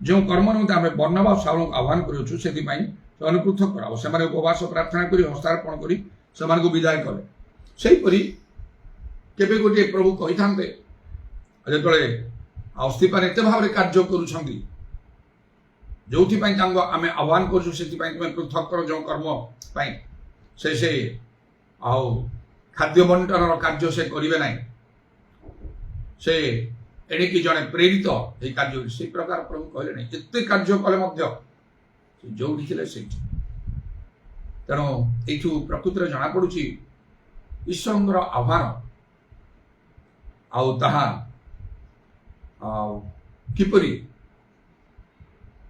ଯେଉଁ କର୍ମ ନିମନ୍ତେ ଆମେ ବର୍ଣ୍ଣବା ଓ ସାଉଲଙ୍କୁ ଆହ୍ୱାନ କରୁଛୁ, ସେଥିପାଇଁ ସେମାନେ ପୃଥକ କରାବ। ସେମାନେ ଉପବାସ ପ୍ରାର୍ଥନା କରି ହସ୍ତାର୍ପଣ କରି ସେମାନଙ୍କୁ ବିଦାୟ କଲେ। ସେହିପରି କେବେ ଗୋଟିଏ ପ୍ରଭୁ କହିଥାନ୍ତେ, ଯେତେବେଳେ ଆଉ ସ୍ତିଫାନ ଏତେ ଭାବରେ କାର୍ଯ୍ୟ କରୁଛନ୍ତି, ଯୋଉଥିପାଇଁ ତାଙ୍କୁ ଆମେ ଆହ୍ୱାନ କରୁଛୁ, ସେଥିପାଇଁ ତୁମେ ପୃଥକ କର ଯେଉଁ କର୍ମ ପାଇଁ, ସେ ଆଉ ଖାଦ୍ୟ ବଣ୍ଟନର କାର୍ଯ୍ୟ ସେ କରିବେ ନାହିଁ, ସେ ଏଣିକି ଜଣେ ପ୍ରେରିତ ଏହି କାର୍ଯ୍ୟ, ସେଇ ପ୍ରକାର ପ୍ରଭୁ କହିଲେ ନାହିଁ। ଏତେ କାର୍ଯ୍ୟ କଲେ ମଧ୍ୟ ସେ ଯୋଉଠି ଥିଲେ ସେଇଠି। ତେଣୁ ଏଇଠୁ ପ୍ରକୃତିରେ ଜଣାପଡୁଛି ଈଶ୍ୱରଙ୍କର ଆହ୍ୱାନ ଆଉ ତାହା ଆଉ କିପରି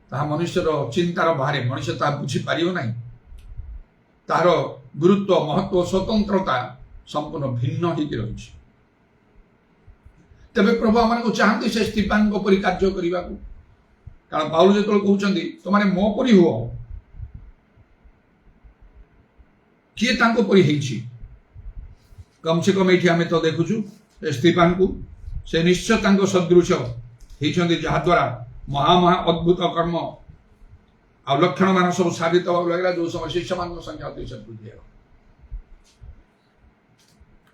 ତାହା ମନୁଷ୍ୟର ଚିନ୍ତାର ବାହାରେ, ମଣିଷ ତାହା ବୁଝିପାରିବ ନାହିଁ। ତାହାର ଗୁରୁତ୍ୱ, ମହତ୍ଵ, ସ୍ୱତନ୍ତ୍ରତା ସମ୍ପୂର୍ଣ୍ଣ ଭିନ୍ନ ହେଇକି ରହିଛି। ତେବେ ପ୍ରଭୁ ଆମମାନଙ୍କୁ ଚାହାନ୍ତି ସେ ସ୍ତିଫାନଙ୍କ ପରି କାର୍ଯ୍ୟ କରିବାକୁ। କାରଣ ପାଉଲ ଯେତେବେଳେ କହୁଛନ୍ତି ତମାନେ ମୋ ପରି ହୁଅ, କିଏ ତାଙ୍କ ପରି ହେଇଛି? କମ୍ ସେ କମ୍ ଏଇଠି ଆମେ ତ ଦେଖୁଛୁ ସ୍ତିଫାନକୁ, ସେ ନିଶ୍ଚୟ ତାଙ୍କ ସଦୃଶ ହେଇଛନ୍ତି, ଯାହାଦ୍ୱାରା ମହା ଅଦ୍ଭୁତ କର୍ମ ଆଉ ଲକ୍ଷଣ ମାନ ସବୁ ସାଧିତ ହେବାକୁ ଲାଗିଲା। ଯେଉଁ ସମୟ ଶିଷ୍ୟମାନଙ୍କ ସଂଖ୍ୟା ଅତିଶୟ ବୃଦ୍ଧି ହେବ।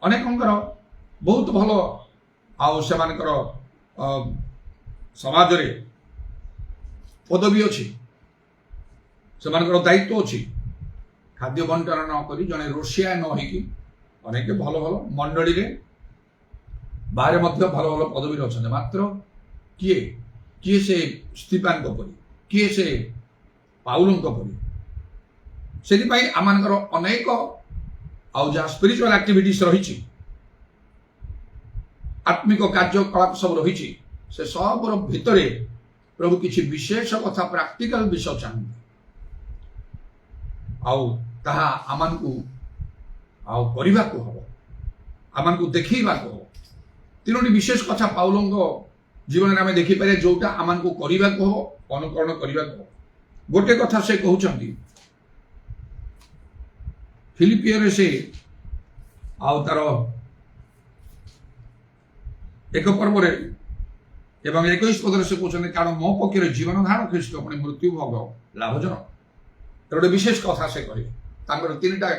ଅନେକଙ୍କର ବହୁତ ଭଲ ଆଉ ସେମାନଙ୍କର ସମାଜରେ ପଦବୀ ଅଛି, ସେମାନଙ୍କର ଦାୟିତ୍ୱ ଅଛି। ଖାଦ୍ୟ ବଣ୍ଟନ ନ କରି ଜଣେ ରୋଷିଆ ନ ହେଇକି ଅନେକ ଭଲ ଭଲ ମଣ୍ଡଳୀରେ ବାହାରେ ମଧ୍ୟ ଭଲ ଭଲ ପଦବୀରେ ଅଛନ୍ତି। ମାତ୍ର କିଏ ସେ ସ୍ତିଫାନଙ୍କ ପରି, କିଏ ସେ ପାଉଲଙ୍କ ପରି? ସେଥିପାଇଁ ଆମମାନଙ୍କର ଅନେକ ଆଉ ଯାହା ସ୍ପିରିଚୁଆଲ ଆକ୍ଟିଭିଟିସ୍ ରହିଛି, ଆତ୍ମିକ କାର୍ଯ୍ୟକଳାପ ସବୁ ରହିଛି, ସେ ସବୁର ଭିତରେ ପ୍ରଭୁ କିଛି ବିଶେଷ କଥା, ପ୍ରାକ୍ଟିକାଲ ବିଷୟ ଚାହାନ୍ତି। ଆଉ ତାହା ଆମମାନଙ୍କୁ ଆଉ କରିବାକୁ ହବ, ଆମମାନଙ୍କୁ ଦେଖେଇବାକୁ ହବ। ତିନୋଟି ବିଶେଷ କଥା ପାଉଲଙ୍କ ଜୀବନରେ ଆମେ ଦେଖିପାରିବା, ଯୋଉଟା ଆମମାନଙ୍କୁ କରିବାକୁ ହବ, ଅନୁକରଣ କରିବାକୁ ହବ। ଗୋଟେ କଥା ସେ କହୁଛନ୍ତି ଫିଲିପିଓରେ, ସେ ଆଉ ତାର 1 ପର୍ବରେ ଏବଂ 21 ପଦରେ ସେ କହୁଛନ୍ତି, କାରଣ ମୋ ପକ୍ଷରେ ଜୀବନ ଧାରଣ ଖ୍ରୀଷ୍ଟ, ପୁଣି ମୃତ୍ୟୁ ଭୋଗ ଲାଭଜନକ। गोटे विशेष कथा से कहे तीनटा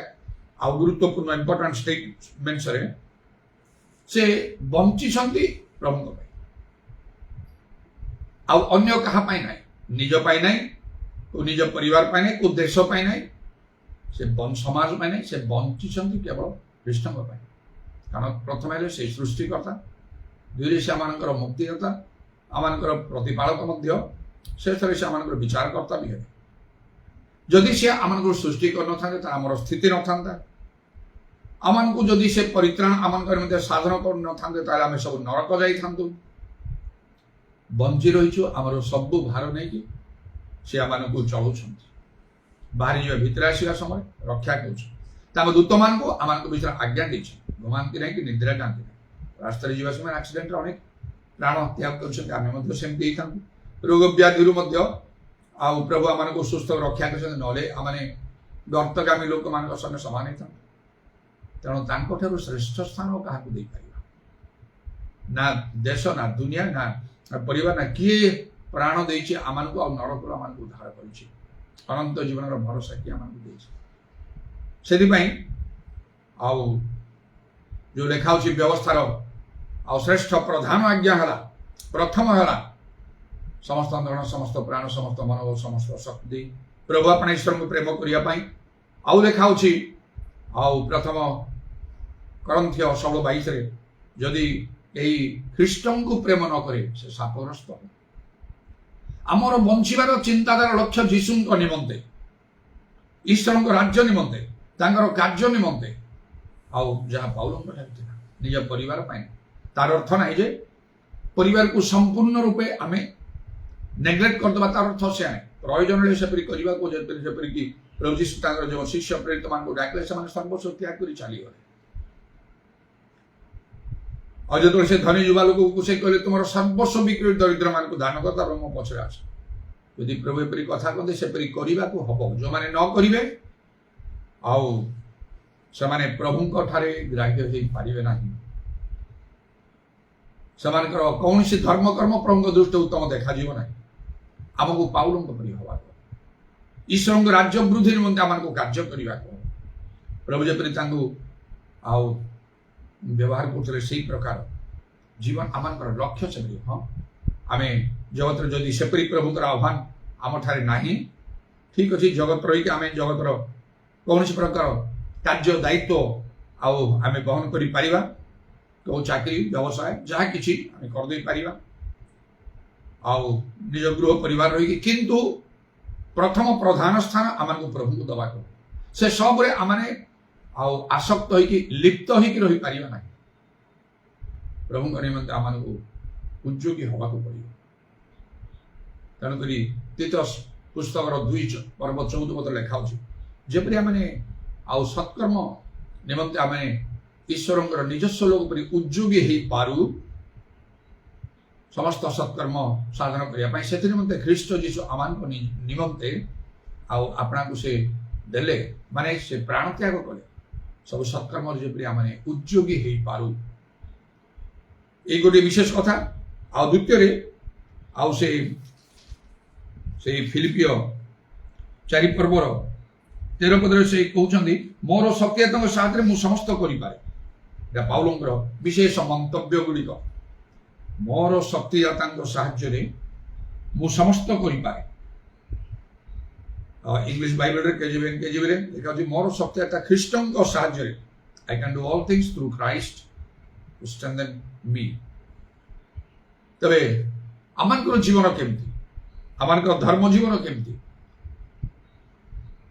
आ गुरुत्वपूर्ण इंपोर्टेंट स्टेटमेंट्स रे से बंची प्रभु अन्य कहा ना निज पाई ना को निज परिवार पाई ना को देश पाई ना से समाज पाई ना से बंची केवल कृष्ण कारण प्रथम है से सृष्टिकर्ता दुई से आम मुक्तिदाता आम प्रतिपालक शेष से आम विचारकर्ता भी है जदि से आम सृष्टि कर आम स्थिति न था आम को जदि से परित्राण आम साधन कर न सब नरक जाई बंची रही आमर सब भार नहीं सी आम को चलाऊ बाहरी जो भितर आसवा समय रक्षा कर दूत मान को आम भीतर आज्ञा दे घुमाती ना कि निद्रा जाती ना रास्ता जीवा समय एक्सीडेंट अनेक प्राण हत्या करमती था रोग व्याधि आउ प्रभु आम को सुस्थ रक्षा कर व्यर्थगामी लोक मान संगे सामान होता तेणु श्रेष्ठ स्थान क्या दे पार ना देश ना दुनिया ना परिवार ना किए प्राण दे आम को नरक आम उद्धार कर अनंत जीवन भरोसा किए आम से जो लेखा व्यवस्थार श्रेष्ठ प्रधान आज्ञा है प्रथम है समस्त अंतरण समस्त प्राण समस्त मनोबल समस्त शक्ति प्रभु अपने ईश्वर को प्रेम करने आउ लेखा प्रथम करंथी 16:22 जदि यही ख्रीष्ट को प्रेम न करे से शापग्रस्त आमर बंचार चिंताधारा लक्ष्य जीशु निमंते ईश्वर राज्य निमंते कार्य निमंते आउ जहाँ पाउल निज परिवार तार अर्थ ना जे परिवार को संपूर्ण रूपे आम नेग्लेक्ट करदे तार अर्थ से प्रयोजन सेपरी करने को जपरी कि प्रभु जीशु जो शिष्य प्रेरित मान डाकिले सर्वस्व त्याग कर चलीगले और जो से धनी युवा लोक को से कहले तुम सर्वस्व बिक्री दरिद्र मान को दान कर मो पछरे आस यदि प्रभु एपरी कथा कहते सेपरी करने को हम जो मैंने न करेंगे आउ से प्रभु ठारे ग्राह्य हो पारे ना से कौन सी धर्म कर्म प्रभु दृष्टि उत्तम देखा ना आमको पाउल परी हवा ईश्वर राज्य वृद्धि निमंते आम कार्य करने को प्रभु जपरी आउ व्यवहार करते से प्रकार जीवन आम लक्ष्य से हाँ आम जगत जदि सेपरी प्रभुतर आह्वान आम ठारे ना ठीक अच्छे जगत रही आम जगतर कौन प्रकार कार्य दायित्व आम बहन कर तो चाकरी व्यवसाय जहाँ कि करदे पारिबा आउ निज गृह परिवार रही किंतु प्रथम प्रधान स्थान आम को प्रभु को दबा से सब आमने आसक्त हो लिप्त हो रही पार ना प्रभु निमंते आम को उद्योगी हवा को पड़े तेणुक तीतस पुस्तक 2 पर्व 14 पद लेखा जपरी आमने सत्कर्म निमंते आम ईश्वर निजस्व लोक पर उद्योगी हो पारू समस्त सत्कर्म साधन करने से निमंते ख्रीष्ट जीशु आम निमंते आपना को से देले माने से प्राण त्याग कले सब सत्कर्म जपरी आम उद्योगी हो पारू ये गोटे विशेष कथा आ द्वितीय आउ से फिलिपियो 4 पर्वर 13 पद से कहते मोर शक्ति साथ मु समस्त करें पाउलंकर विशेष मंतव्य गुड़िक मोर शक्तिदाता साहाय्य मु समस्त करें इंग्लिश बाइबल केजीबी लिखा मोर शक्तिदाता ख्रीष्ट साहाय्य I can do all things through Christ who strengthen me तबे आमर जीवन केमती आमर धर्म जीवन केमती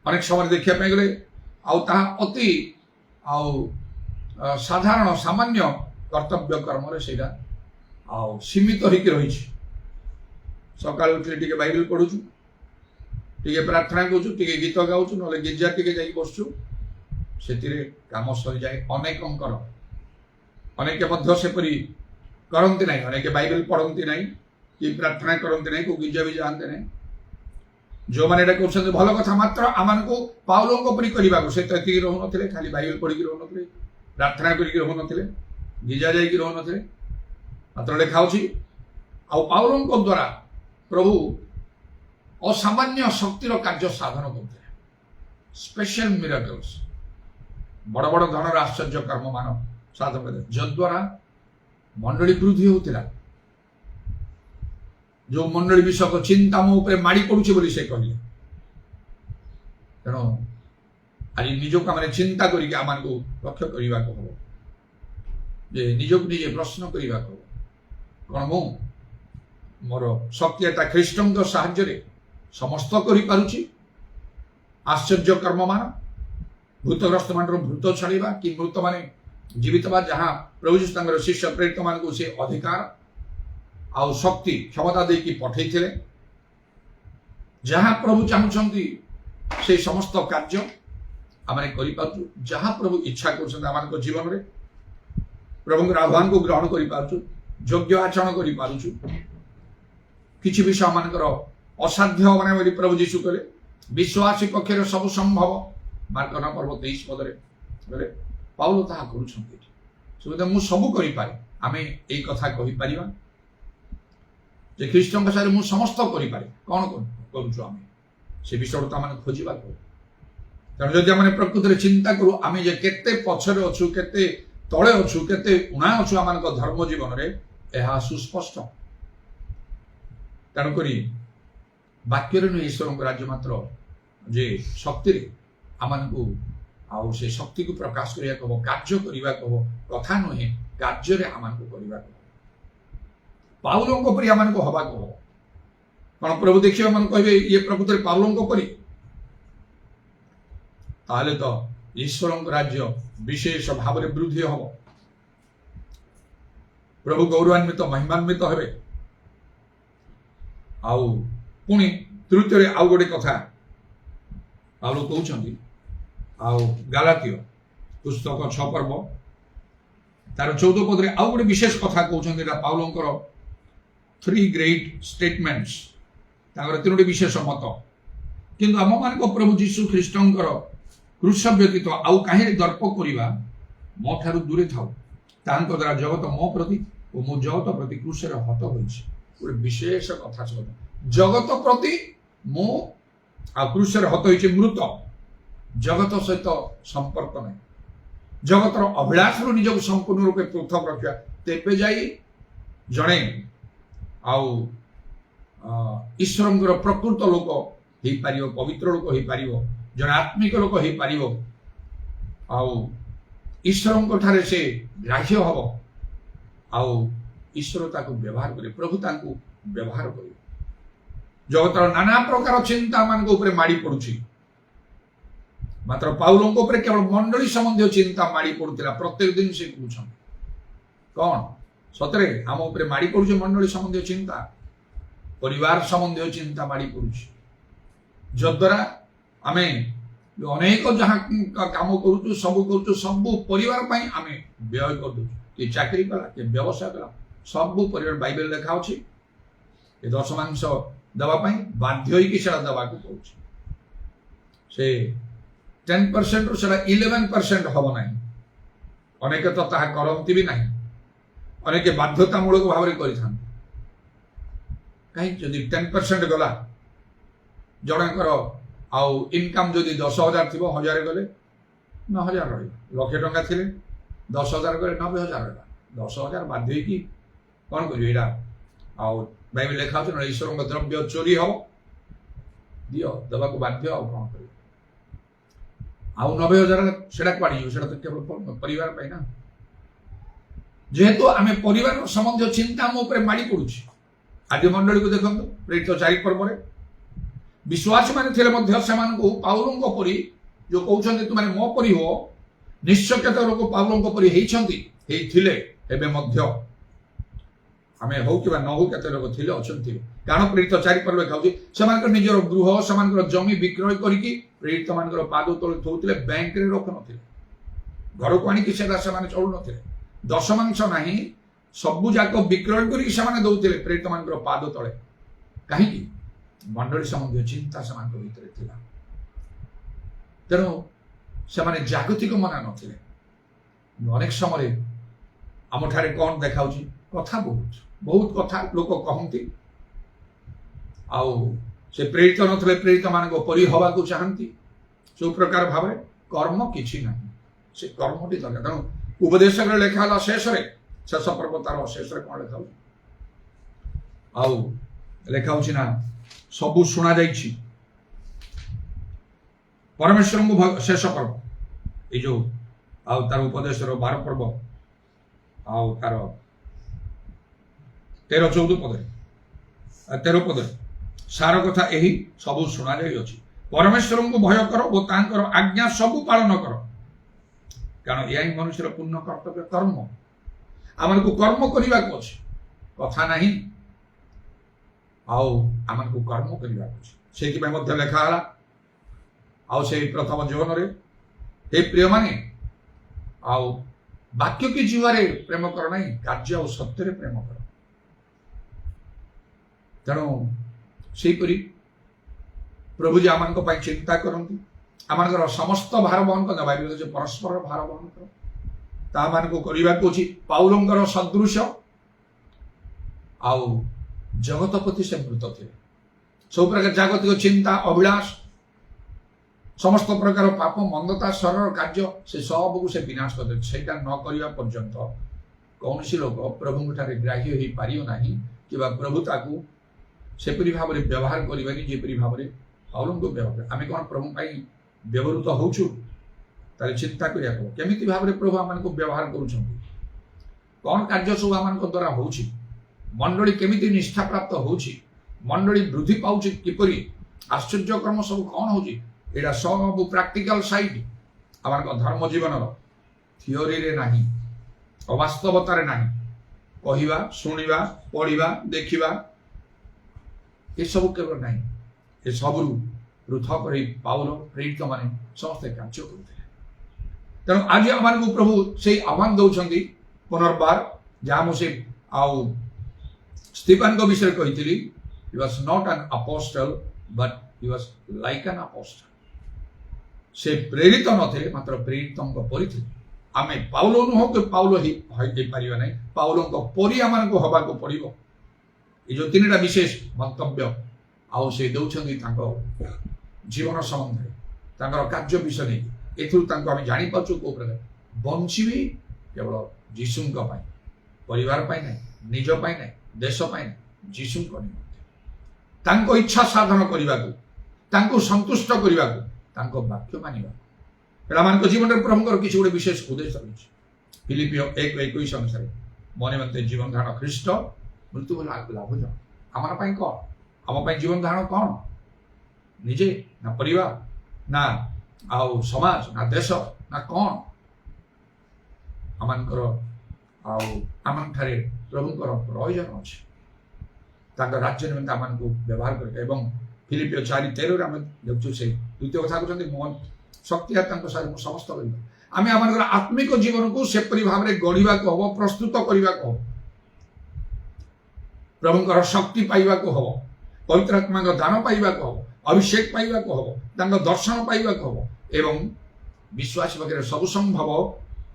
अनेक समय देखा गले अति साधारण सामान्य कर्तव्य कर्म से सीमित होकर रही सकाल उठे टे बाइबल पढ़ु टे प्रार्थना करूँ टे गीत गाऊँ ना गिर्जा टे जा बसु से कम सरी जाए अनेकंकर अनेक सेपरी करती ना अनेक बाइबल पढ़ती ना कि प्रार्थना करती ना को गिर्जा भी जाते ना जो मैंने कर भल कथा मात्र आम को पाउलों परी करने को से रोन खाली बाइबल पढ़ी रोन प्रार्थना करके रोन गिर्जा जा रोन मात्र लिखा पाउलों द्वारा प्रभु असामान्य शक्तिर कार्य साधन करते स्पेशल मिराकल्स बड़ बड़ धनर आश्चर्य कर्म मान साधन कर जद्वारा मंडली वृद्धि होता जो मंडली विषय चिंता मो ऊपर माड़ी पड़ुचे बोली से कहले तेणु आज निजक आम चिंता करके आम लक्ष्य करने को हम जे निजक निजे प्रश्न करने को कौन मु मोर शक्तिता ख्रीष्ट साहाय्य समस्त कर आश्चर्य कर्म मान भूतग्रस्त मान भूत छाड़ा कि मृत मान जीवित जहाँ प्रभु जीशु शिष्य प्रेरित मान को से अधिकार आउ शक्ति क्षमता देकी पठे जहाँ प्रभु चाहते से समस्त कार्य आम कर जहाँ प्रभु इच्छा कर जीवन में प्रभु आह्वान को ग्रहण कर योग्य आचरण कर किसी विषय मानकर असाध्य मैंने प्रभु जीशु कले विश्वासी पक्षर सब संभव मार्क 9 पर्व 23 पदरे पाउल ताहा करुछन्ति मु सबु करि पारे आमे एई कथा कहि परिबा जे ख्रीष्टଙ୍କ सारे मु समस्त करि पारे कोन करूछु आमे से विषय त माने खोजिबा को तेणु जदि आमे प्रकृति रे चिंता करू आमे जे केते पछरे अछु केते तळे अछु केते उणा अछु आमानक धर्म जीवन रे एहा सुस्पष्ट तेणु करी वाक्य ईश्वर राज्य मात्र जे शक्ति आमको आउ से शक्ति को प्रकाश करने को कार्य करने को कथा नुहे कार्य आमको करने पाउलों परी आमको हवा को कौन प्रभु देखिए मन कहे ये प्रकृति पाउलों परी ताले तो ईश्वर राज्य विशेष भाव में वृद्धि हम प्रभु गौरवान्वित महिमान्वित हे आउ पुणी तृतीय आउ गोटे कथा पाउल कहते आउ गालातिय पुस्तक 6 पर्व तार 14 पदरे आउ गोटे विशेष कथा कहते पाउलंकर 3 ग्रेट स्टेटमेंट्स तीनोटी विशेष मत किंतु आम मान प्रभु जीशु ख्रीष्टंकर क्रूस व्यतीत आउ कहीं दर्प करवा मो ठारू दूरे थाउ तांको द्वारा जगत मो प्रति और मो जगत प्रति क्रूसर हत होइछे विशेष कथा जगत प्रति मो आ क्रूसर हत होइछे मृत जगत सहित संपर्क नहीं जगतर अभिलाष निजक संपूर्ण रूपे पृथक रखा तेपे जाई जड़े आउ ईश्वर प्रकृत लोक हो पार पवित्र लोक हो पार जड़े आत्मिक लोक हो पार आउ ईश्वर ठारे से ग्राह्य हम आउ ईश्वर ताको व्यवहार करे प्रभु ताको व्यवहार करे जगतर नाना प्रकार चिंता मान माड़ी पड़ुछि मात्र पाउलों केवल मंडली संबंधी चिंता माड़ी पड़ुला प्रत्येक दिन से कहते कौन सतरे आम उपरे माड़ी पड़ुछि मंडली संबंधी चिंता परिवार संबंधी चिंता माड़ी पड़ुछि जद्वारा आम अनेक जहाँ काम करूँ सब परिवार आम व्यय कर किए चाकरी कला किए व्यवसाय कला सब परिवार बाइबल लिखा अच्छी ये दशमांश दवापाई बाध्य दवा को कहूँ से 10% रू 11% हम ना अनेक तो ताहा करती भी नहीं अनेक बाध्यतामूलक भाव में करें कहीं 10% गला जनकर आउ इनकम जदि 10,000 थी 1,000 गले 9,000 रहा लक्षे टंका थे 10,000 गले 90,000 रहा 10,000 बाध्य की कौन कर आउ बाइबल लिखा ईश्वर द्रव्य चोरी हम दियो दवा को बाध्य आउ कौन कर आउ 90,000 से कड़े तो केवल परिवार ना जेहेतु आम परिवार संबंधी चिंता मो माड़ी पड़ुछि आदि मंडली को देखो प्रेरित 4 पर्व विश्वासी मैंने पाउलों परी जो कहते तुम मो परी हो निश्चय केत लोक पाउलों परी होते आम हो कि न हो केते लोक थे अच्छे कारण प्रेरित 4 पर्व कहूँ निजर गृह से जमी विक्रय करके प्रेरित मान पाद तले थोड़े बैंक रे रख न घर को आणिक से चलु न दशमांश ना सबू जाक विक्रय करके दौले प्रेरित मान पाद तले कहीं मंडली संबंधी चिंता से भीतर तेणु से जागतिक मना नथिले अनेक समय आम ठारे कौन देखा कथा बहुत बहुत कथा लोक कहती आउ से प्रेरित नथिले प्रेरित मान परी हवा को चाहती सब प्रकार भाव कर्म किसी ना से कर्मटी दरकार तेणु उपदेश लेखा शेष शेष पर्व तार शेष कौन लेखा आउ लेखा ना सबू शुणा जाइछि परमेश्वर को शेष पर्व ये जो आउ तार उपदेश 12 पर्व आउ तार 13-14 पद 13 पद सार कथा यही सबू शुणा जाइछि परमेश्वर को भय कर और तांकर आज्ञा सबू पालन कर कारण यह मनुष्य पूर्ण कर्तव्य कर्म आम को कर्म करने को अच्छे कथा नहीं आम को कर्म करने से लेखा आउ से प्रथम जीवन रे हे प्रिय माने आउ वाक्य की जीवारे प्रेम कर नहीं कार्य और सत्य प्रेम कर तेणु से प्रभु जी आम चिंता करती आम समस्त भार बहन कर बाइबल जो परस्पर भार बहन कर पाउलंकर सदृश आउ जगतपति से मृत थे सब प्रकार जागतिक चिंता अभिलाष समस्त प्रकार पाप मंदता सरल कार्य से सब को से विनाश कर से न करने पर्यंत कौन सी लोग प्रभु ग्राह्य हो पार ना कि प्रभुता को सेपरी भाव में व्यवहार करवानी जेपरी भाव में पाउलों को व्यवहार आम कौन प्रभु व्यवहृत होचु चिंता करिया केमिति भाव में प्रभु आम को व्यवहार करुँच कौन कार्य सब आम द्वारा हो मंडली केमिति निष्ठा प्राप्त होची मंडली वृद्धि पाउची किपरि आश्चर्य कर्म सब कौन होची एडा सब प्रैक्टिकल साइड आम धर्म जीवन थियोरी रे नाही अवास्तवता रे नाही कहिबा सुनिबा पढ़िबा देखिबा ये सब केवल नहीं ये सब पृथक रही पाउल प्रेरित माने समस्ते कार्य करते तेणु आज आम को प्रभु से आह्वान दौरान पुनर्बार जहाँ मुझे आउ स्टीफन को विषय कही he was not an apostle but he was like an apostle से प्रेरित नथे मात्र प्रेरित परी थे आम पाउल नुह कि पाउल ही पारिबा नहीं पाउल परी आम को हवा को पड़ो ये जो 3टा विशेष मंतव्य आउ से दौरान जीवन संबंध कार्य विषय नहीं एम जापार कौ प्रकार बंचीबे केवल जीशु परिवार ना निज ना देश ना जीशु निमंते इच्छा साधन करने को संतुष्ट करने को वाक्य मानवा जीवन में प्रभुंर किसी गोटे विशेष उद्देश्य रही फिलिपियो 1:21 अनुसार मन निमंते जीवन धारण ख्रीष्ट मृत्यु लाभजनक आम कौन आम जीवन धारण कौन निजे ना परिवार ना आउ समाज ना देश ना कौन आमर आम प्रभुंर प्रयोजन अच्छे राज्य निमंते आम को व्यवहार कर फिलिपियो 4:13 आम देखु से द्वितीय कथा कहते मोहन शक्ति समस्त आम आम आत्मिक जीवन को सेपरी भाव में गढ़ा हम प्रस्तुत करने को हम प्रभुंर शक्ति पाइबा को हम पवित्र आत्मा दान पाइबा को हम अभिषेक पाइबा को हम दर्शन पाइबा को हम एवं विश्वास पाखे सब संभव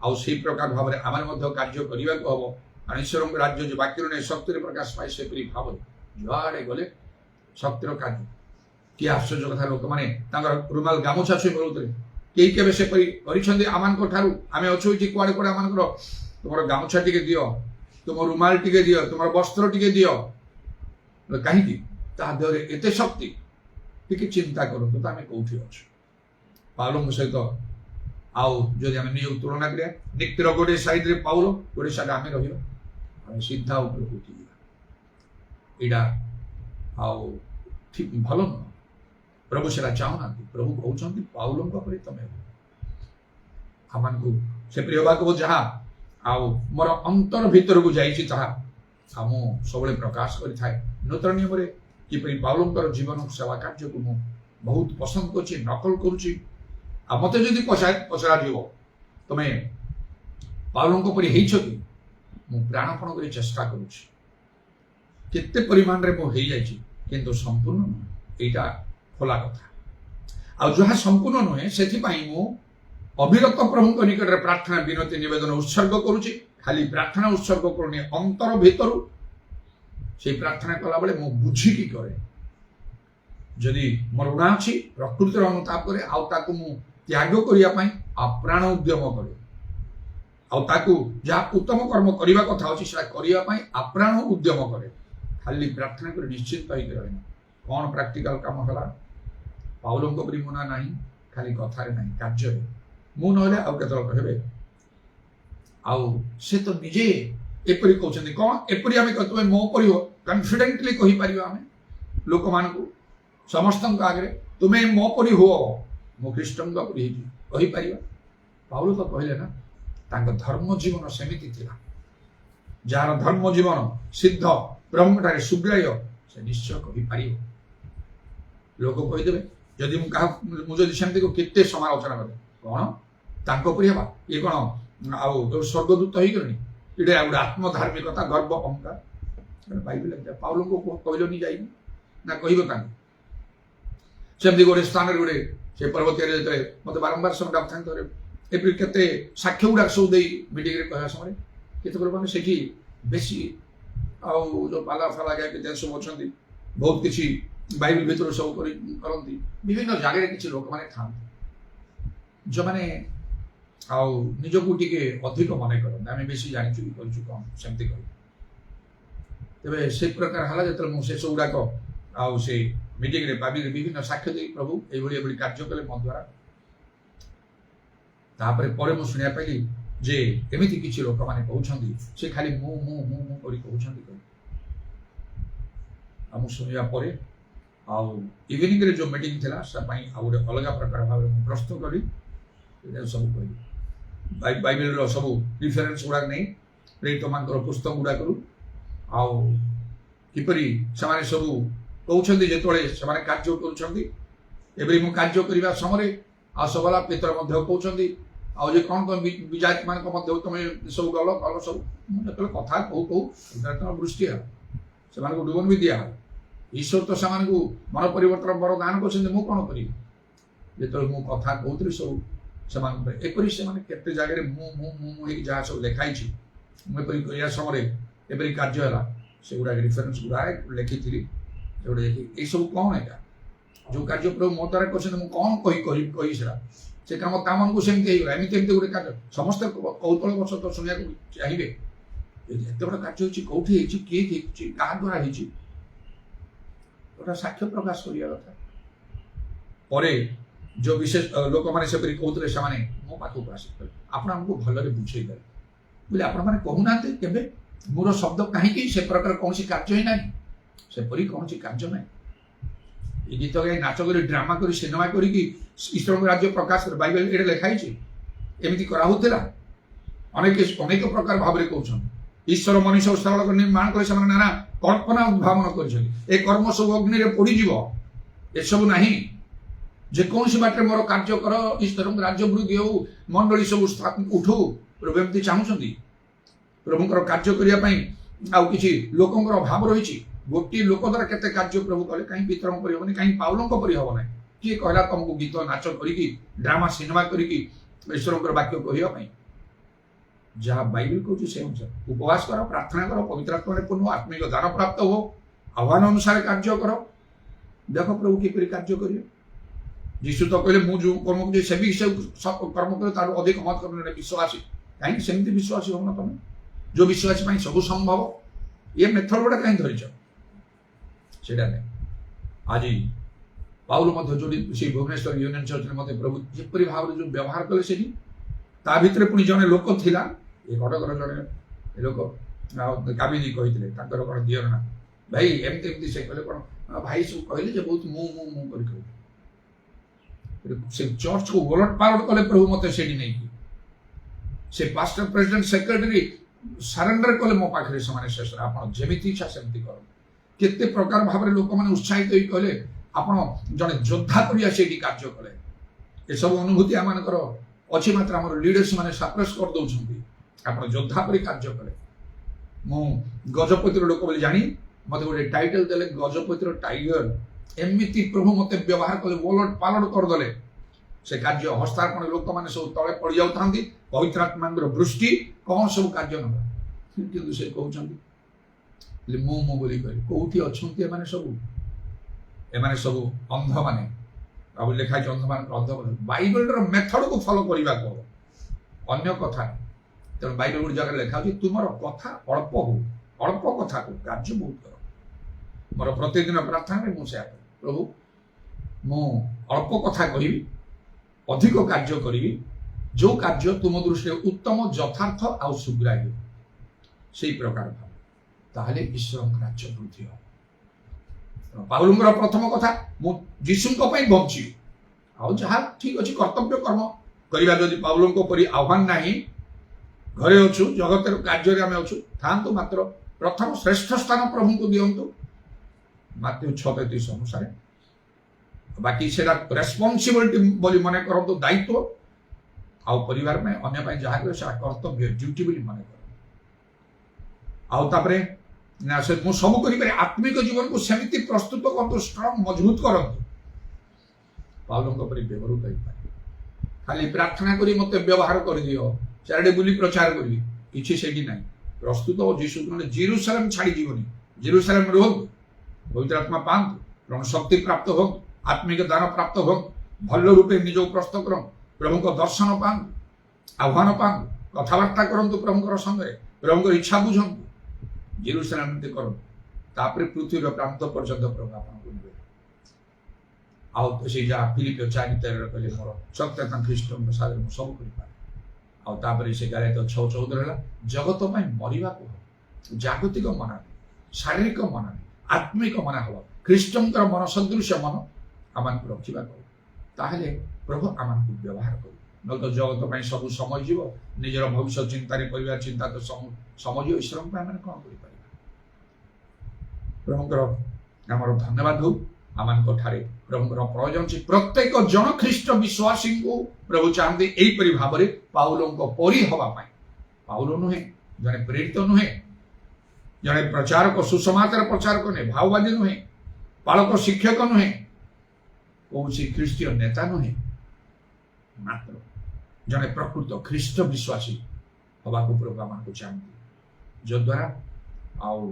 आउ से प्रकार भाव में आम कार्य करने को हम ईश्वर राज्य जो वाक्य नहीं शक्ति प्रकाश पाए से भाव जुआड़े गले शक्तिर कार्य कि आश्चर्य कथा लोक मैंने रुमाल गामुछा छुई बोलते कई केवे से आम अच्छु कड़े कड़े आम तुम गामुछा टी दियो तुम रुमाल टी दियो तुम वस्त्र टी दियो कहीं देहरे एत शक्ति टी चिंता करूँ तो आम कौटी अच्छु पाउल सहित आउ जो आम निज तुलना करिया निक्तिर गोटे साइड रे पाउल गोटे साइड आम रही सीधा यहाँ आउ ठीक भल नुह प्रभु से चाहूना प्रभु कहते पाउलों पर तमें आम को से प्रिय बाक जहाँ आउ मोर अंतर भीतर को जाइए सब प्रकाश करें नूतन नियम किपरि पाउलों जीवन सेवा कार्य को मुझे बहुत पसंद कर नकल करुच्ची मत जदि पचरा तुम्हें पाउलों पर प्राणपण कर चेष्टा करते परिमाण में मुझे किंतु संपूर्ण नुहे यहाँ खोला कथा आ जहाँ संपूर्ण नुहे से अविरत प्रभु निकट में प्रार्थना विनती निवेदन उत्सर्ग करुच्ची खाली प्रार्थना उत्सर्ग करूनी अंतर भीतर से प्रार्थना कला बेले मु बुझिकी करे जदि मोर ऋण अच्छी प्रकृतिर अनुताप करे आउ ताकू मु त्याग करने आप्राण उद्यम करे आउ जहाँ उत्तम कर्म करने कथा अच्छी से करने आप्राण उद्यम करे खाली प्रार्थना कर निश्चित होकर रहे कौन प्राक्टिकल काम है पाउलों को मुना ना खाली कथार ना कार्य मु ना आउ कहे आउ से तो निजे एपरी कहते कौन एपरी आम तुम मो पर कन्फिडेंटली कहीपर आम लोक मान समस्त आगे तुम्हें मो परी हो मो ख्रीष्टन कहीपर पाउल तो कहले ना तांको धर्म जीवन सेमिति थिला जार धर्म जीवन सिद्ध ब्रह्मठारे सुग्राह्य से निश्चय कहीपर लोक कहीदेवे जदि मुझे सेमती को केते समालोचना करे कौन तांको परी हवा ये कौन आउ स्वर्गदूत हो गले ये गोटे आत्मधार्मिकता गर्व अहंकार बाइबल पाउल को कहलोनी जाए ना कह सेमती गोटे स्थान गोटे से पर्वतीय मत बारंबार समय डाक्तर एप्रिल केते साक्ष्य गुड़ा सब मीटिंग कह समय केत से बेसी आउ जो पाला फाला गाय सब अच्छा बहुत किसी बाइबल भर सब करती विभिन्न जगह किसी लोक मैंने था जो मैंने आउ निजको टिके अधिक मन करते आम बेसी जाचु कौन सेमती कह तेरे से प्रकार है जो मुझे सब गुड़ाक आउ से मीटिंग रे बाबी विभिन्न साक्ष्य दे प्रभु ये कार्य कले मो द्वारा तापर पर मुझे शुणा पाइली जे एमती किसी लोक मैंने कहते से खाली मु मु मु मु कहते शुणा पर आउ इवनिंग रे जो मीटिंग थिला आउ गोटे अलग प्रकार भाव में प्रस्तुत करी सब कह बाइबल सब रिफरेन्स गुड़ाक नहीं प्रेरित मान पुस्तक गुड़ाक आउ किपरि से सब कहते जो कार्य कर कार्य करने समय आ सबला पितर कहते आउ कौन तुम विजाति मान तुम सब गल कल सब जो कथा कहू कहू वृष्टि है से डुबन भी दिया ईश्वर तो से मन परिवर्तन बर दान कर कौन करी जो मु कथा कहती सब से एपरी से केते जगह मु मु मु जहाँ सब लिखाई मुझे कर समय एपरी कार्य है से गुड़ा रिफरेन्स गुड़ा लिखी जोड़े ये सब कौन है जो कार्य प्रभु मो द्वारा कर कौन कही से काम तामन को सेमती एमती गोटे कार्य समस्त कौतूहल वर्ष तो शुणा चाहिए एत बड़ा कार्य कौटी किए क्या द्वारा गोटा साक्ष्य प्रकाश करने कथा पर जो विशेष लोक मैंने से कहते से मो पाखक आस आपको भलि बुझेदे बोले आपने कहूना के मोर शब्द कहीं से प्रकार कौन कार्य ही ना सेपरी कौन कार्य ना ये गीत गाई नाच कर ड्रामा कर सिनेमा कर ईश्वर राज्य प्रकाश कर बाइबल ये लिखाई एमती कराला अनेक अनेक प्रकार भाव में कहते ईश्वर मनुष्य स्थल निर्माण कर नाना कल्पना उद्भावन कर कर्म सब अग्नि पोड़ एसबू ना जेकोसी बाटे मोर कार्य कर ईश्वर राज्य वृद्धि हो मंडली सब उठू प्रभु एमती चाहूँगी प्रभुंर कार्य करने आउ कि लोकंर अभाव रही गोटे लोक द्वारा केते कार्य प्रभु कले कहीं पितर पर हेनी कहीं पाउलों पर हम ना किए कहला तुमको गीत नाच करी ड्रामा सिनेमा करी ईश्वर वाक्य कहवाई जहाँ बाइबल कहूँ से अनुसार उपवास कर प्रार्थना कर पवित्र आत्मा पूर्ण आत्मिक दान प्राप्त हो आह्वान अनुसार कार्य कर देख प्रभु किपरि कार्य करें जीशु तो कहले मुझे कर्म कर से भी कर्म कर अधिक मत कर विश्वासी कहीं सेमती विश्वासी हो ना तुम जो विश्वासी सब संभव ये मेथड गुड़ा कहीं धरीच से आज पाउल जो भुवनेश्वर यूनियन चर्च में मत प्रभु जिपरि भाव जो व्यवहार कले से भितर पुणी जड़े लोक थिला ये कटकर जड़े लोक काबिनी कहते कौन दियर ना भाई एमती एमती से कहले कौन भाई सब कहले बहुत मु मु मु कर से चर्च को वोलट पालट कले प्रभु मत से नहीं से पास्टर प्रेसिडेंट सेक्रेटरी सरेंडर कले मो पाखे से शेष आप जमी इच्छा सेमती कर केते प्रकार भाव में लोक मैंने उत्साहित हो कहले आप जड़े योद्धा कर कार्य कले ये सब अनुभूति आम अच्छी मात्रा आम लीडर्स मैंने सप्रेस कर दौरान आप योद्धा पर कार्य कले मु गजपतिर लोक बोली जानी मत गोटे टाइटल देले गजपतिर टाइगर एमती प्रभु मत व्यवहार कले वोलट पालट करदे से कार्य हस्तार्पण लोक मैंने सब तले पड़ जाता पवित्र आत्मा वृष्टि कौन सब कार्य ना कि से कहते मु मु बोली कौटी अच्छा मैंने सब एमाने सब अंध माने बाबू लिखा है अंध मान अंध बाइबल मेथड को फॉलो करने को अन्य कथा तेणु बाइबल गोटे जगह लिखा है तुम कथा अल्प हो अल्प कथा को कार्य बहुत कर मोर प्रतिदिन प्रार्थना में मुझे प्रभु मु अल्प कथा करी अधिक कार्य करी जो कार्य तुम दृष्टि उत्तम यथार्थ आउ सुग्राह्य से प्रकार भाव ताहले ईश्वर राज्य वृद्धि हो पाउलंकर प्रथम कथा मु जीशुंक पई बंची आउ जहा ठीक अछि कर्तव्य कर्म करिबा जदि पाउलंक परि आह्वान नाही घरे अछु जगतर कार्य रे हम अछु थांतु मात्र प्रथम श्रेष्ठ स्थान प्रभु को दियंतु मत्ती 6:33 अनुसार बाकी सेरा रेस्पोंसिबिलिटी बोली माने करंतु दायित्व आउ परिवार में अन्य पई जहा करे से कर्तव्य ड्यूटी बोली माने कर आउ तापरे ना से मु सब करि पारे आत्मिक जीवन को समिति प्रस्तुत करंतु स्ट्रांग मजबूत करंतु पाउलंक परि व्यवहार करि पारे खाली प्रार्थना करी मते व्यवहार कर दियो चारडे बुली प्रचार करी किछि सेठी नाही प्रस्तुत हो यीशु ने जेरूशलेम छाड़ी जीवनी जेरूशलेम रहो पवित्र आत्मा पांत प्रण शक्ति प्राप्त हो आत्मिक दान प्राप्त हो भल रूपे निज प्रस्तुत कर प्रभु को दर्शन पांत आह्वान पांत कथावार्ता करंतु प्रभु को संगे प्रभु को इच्छा बुझंतु जेरूशलेम ते कर तापरे पृथ्वी प्रांत पर्यंत प्रभु आपन को नेबे आउ से जा फिलिपियो 4:13 कहले मोर सत्यता ख्रीष्ट अनुसार मु सब करि पारे आउ तापरे से गाले तो 6:14 रहला जगत पई मरिबा को जागतिक मना शारीरिक मना आत्मिक मना हो ख्रीष्टंकर मन सदृश मन आमान को रखिबा को ताहले प्रभु आमान को व्यवहार कर न तो जगत पई सब समय जीव निजर भविष्य चिंता रे परिवार चिंता तो समय ईश्वर पई माने कोन करि पारिबा प्रभुकर हमर धन्यवाद हो आमान को ठारे प्रभुकर प्रयोजन से प्रत्येक जन ख्रीष्ट विश्वासी को प्रभु चाहते एही परि भाबरे पाउलंक परि होबा पाई पाउल नुहे जने प्रेरित नुहे जने प्रचारक सुसमाचार प्रचारक ने भाववादी नुहे पालक शिक्षक नुहे कौसी ख्रीस्टीय नेता नुहे मात्र जने प्रकृत ख्रीष्ट विश्वासी होबा को प्रभु आमान को चाहते जो द्वारा आउ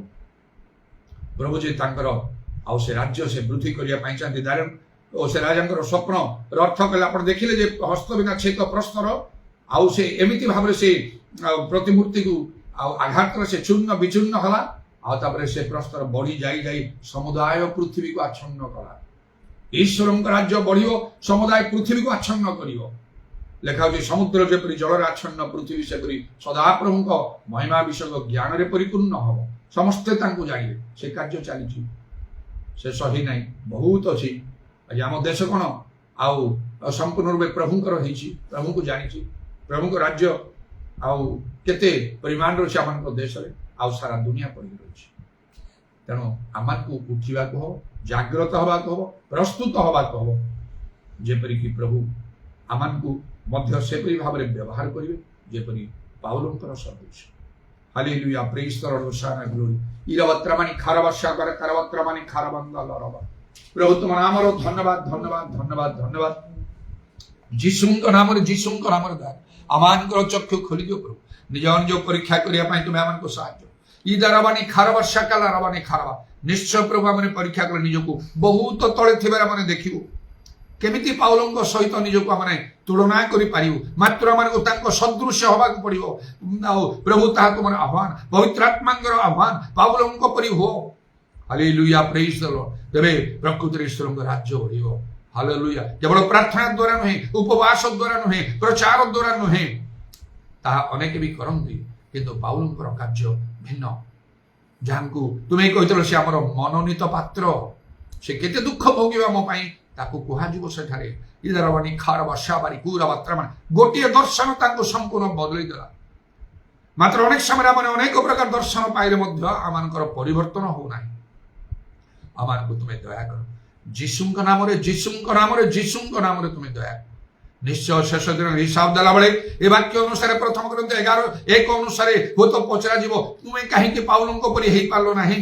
प्रभु जे तांकर आउ से राज्य से वृद्धि करिया पाई चाहते दारण ओ से राजांकर स्वप्न अर्थ कले आपण देखिले जे हस्त बिना छेद प्रस्तर आउ से एमिति भाबरे से प्रतिमूर्ति को आउ आघात से चूर्ण विचूर्ण हला आउ तापरे से प्रस्तर बढ़ी जाई जाई समुदाय पृथ्वी को आच्छन्न कला ईश्वरंक राज्य बढ़ियो समुदाय पृथ्वी को आच्छन्न करियो लेखा होची समुद्र जेपरि जल आच्छन्न पृथ्वी सेपरि सदा प्रभुक महिमा विषय ज्ञान रे परिपूर्ण हबो समस्ते तांको जानिबे से कार्य चली से सही नहीं बहुत अच्छी आज आम देश कौन आउ संपूर्ण रूप प्रभुंकर प्रभु को जानी प्रभु को राज्य आउ केते परिमाण रही आम देश में आउ सारा दुनिया पड़ी रही तेणु आम को उठा हो जागृत हवा हो प्रस्तुत हवा हो जेपरि कि प्रभु आम को सेपरी भाव में व्यवहार करेंगे जेपरि पाउलंकर सदृश hallelujah praise the Lord hosanna glory इरवत्रमानी खारवाशागर करवत्रमानी खारवंदलरबा प्रभु तुम नाम रो धन्यवाद धन्यवाद धन्यवाद धन्यवाद जीसुंक नाम रे दा आमान को चक्षु खोली दियो प्रभु निज निज परीक्षा करिया पई तुम आमान को सहायता इदरबानी खारवाशाकला रबानी खारवा निश्चय प्रभु हमने परीक्षा कर निज को बहुत तळे थिबार माने देखिबो केमिति पाउलंक सहित निजको आमने तुलना करि पारिबो मात्र आमने को तांको सदृश होबा को पड़िबो प्रभु ता तुमर आह्वान पवित्र आत्मांगर आह्वान पाउलंक परि हो हालेलुया प्रेज द लॉर्ड तबे प्रकृति ईश्वरंक राज्य बढ़िबो हालेलुया केवल प्रार्थना द्वारा नहे उपवास द्वारा नहे प्रचार द्वारा नहे ता अनेक भी करंती किंतु पाउलंकर कार्य भिन्न जानकु तुमे कहितलो से हमर मनोनीत पात्र से केते दुख भोगिबा मो पई ताकू कुहाजिबो सेठारे इदरवानी खारवा शाबारी कुरावा त्रमण गोटिए दर्शन ताकू संपूर्ण बदलै देला मात्र अनेक समय माने अनेक प्रकार दर्शन पाइले मध्य आमानकर परिवर्तन हो नाही आमान को तुमे दया कर जीसुंक नाम रे तुमे दया निश्चय शेष दिन हिसाब देला बेले ए वाक्य अनुसार प्रथम ग्रंथ 11:1 अनुसार हो तो पचरा जीवो तुमे काहे कि पाउलंक परि हेई पालो नाही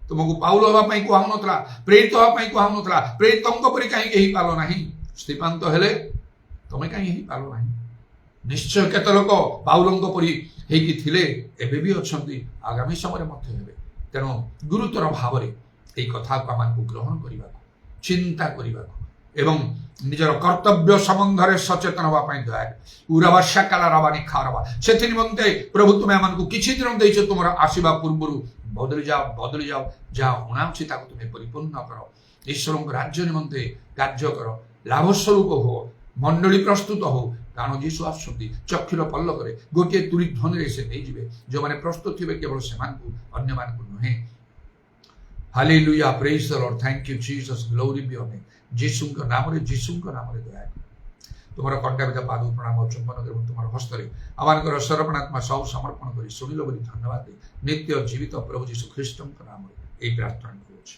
तुमको पाउल हवा पई कहउ नतला प्रेरित हवा पई कहउ नतला प्रेरितंक परि काहे हेई पालो नाही स्टीफन तो हेले तुमे काहे हेई पालो नाही निश्चय केते लोक पाउलंक परि हेई कि थिले एबे भी अछंती आगामी समय मध्य हेबे तेनो गुरुतर भाव रे एई कथा को आमान को ग्रहण करिबा ଚିନ୍ତା କରିବାକୁ ଏବଂ ନିଜର କର୍ତ୍ତବ୍ୟ ସମ୍ବନ୍ଧରେ ସଚେତନ ହେବା ପାଇଁ ଦୟା ଉରାବାସା କାଲା ରାବାନି ଖାରବା ସେଥି ନିମନ୍ତେ ପ୍ରଭୁ ତୁମେ ଆମକୁ କିଛି ଦିନ ଦେଇଛ ତୁମର ଆସିବା ପୂର୍ବରୁ ବଦଳି ଯାଅ ଯାହା ଅଣାଉଛି ତାକୁ ତୁମେ ପରିପୂର୍ଣ୍ଣ କର ଈଶ୍ୱରଙ୍କ ରାଜ୍ୟ ନିମନ୍ତେ କାର୍ଯ୍ୟ କର ଲାଭ ସ୍ୱରୂପ ହୁଅ ମଣ୍ଡଳୀ ପ୍ରସ୍ତୁତ ହଉ କାରଣ ଯୀଶୁ ଆସୁଛନ୍ତି ଚକ୍ଷୁର ପଲ୍ଲକରେ ଗୋଟିଏ ତୁଳି ଧ୍ୱନିରେ ସେ ନେଇଯିବେ ଯେଉଁମାନେ ପ୍ରସ୍ତୁତ ଥିବେ କେବଳ ସେମାନଙ୍କୁ ଅନ୍ୟମାନଙ୍କୁ ନୁହେଁ hallelujah praise the Lord thank you Jesus glory be on ଯୀଶୁଙ୍କ ନାମରେ ଦୟା ତୁମର କଣ୍ଟାବିଧା ପାଦ ପ୍ରଣାମ ଚୁମ୍ବନ କରି ତୁମର ହସ୍ତରେ ଆମମାନଙ୍କର ସରପଣାତ୍ମା ସବୁ ସମର୍ପଣ କରି ଶୁଣିଲ ବୋଲି ଧନ୍ୟବାଦ ଦେଇ ନିତ୍ୟ ଜୀବିତ ପ୍ରଭୁ ଯୀଶୁ ଖ୍ରୀଷ୍ଟଙ୍କ ନାମରେ ଏହି ପ୍ରାର୍ଥନା କରୁଛି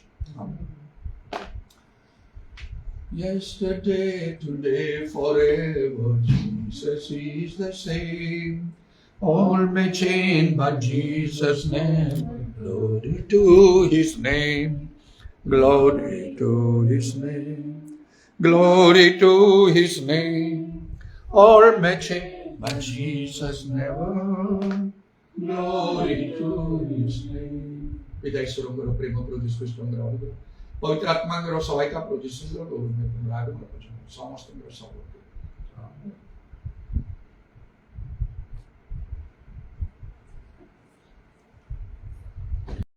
Yesterday, today, forever, Jesus is the same. All may change, but Jesus' name. Glory to His name. Glory to His name. Glory to His name. All may change, but Jesus never. Glory to His name. Pitai Surangara Prema Pradis Krishnandra Anugrah. पवित्र आत्मा सहायता प्रभु यीशु समस्त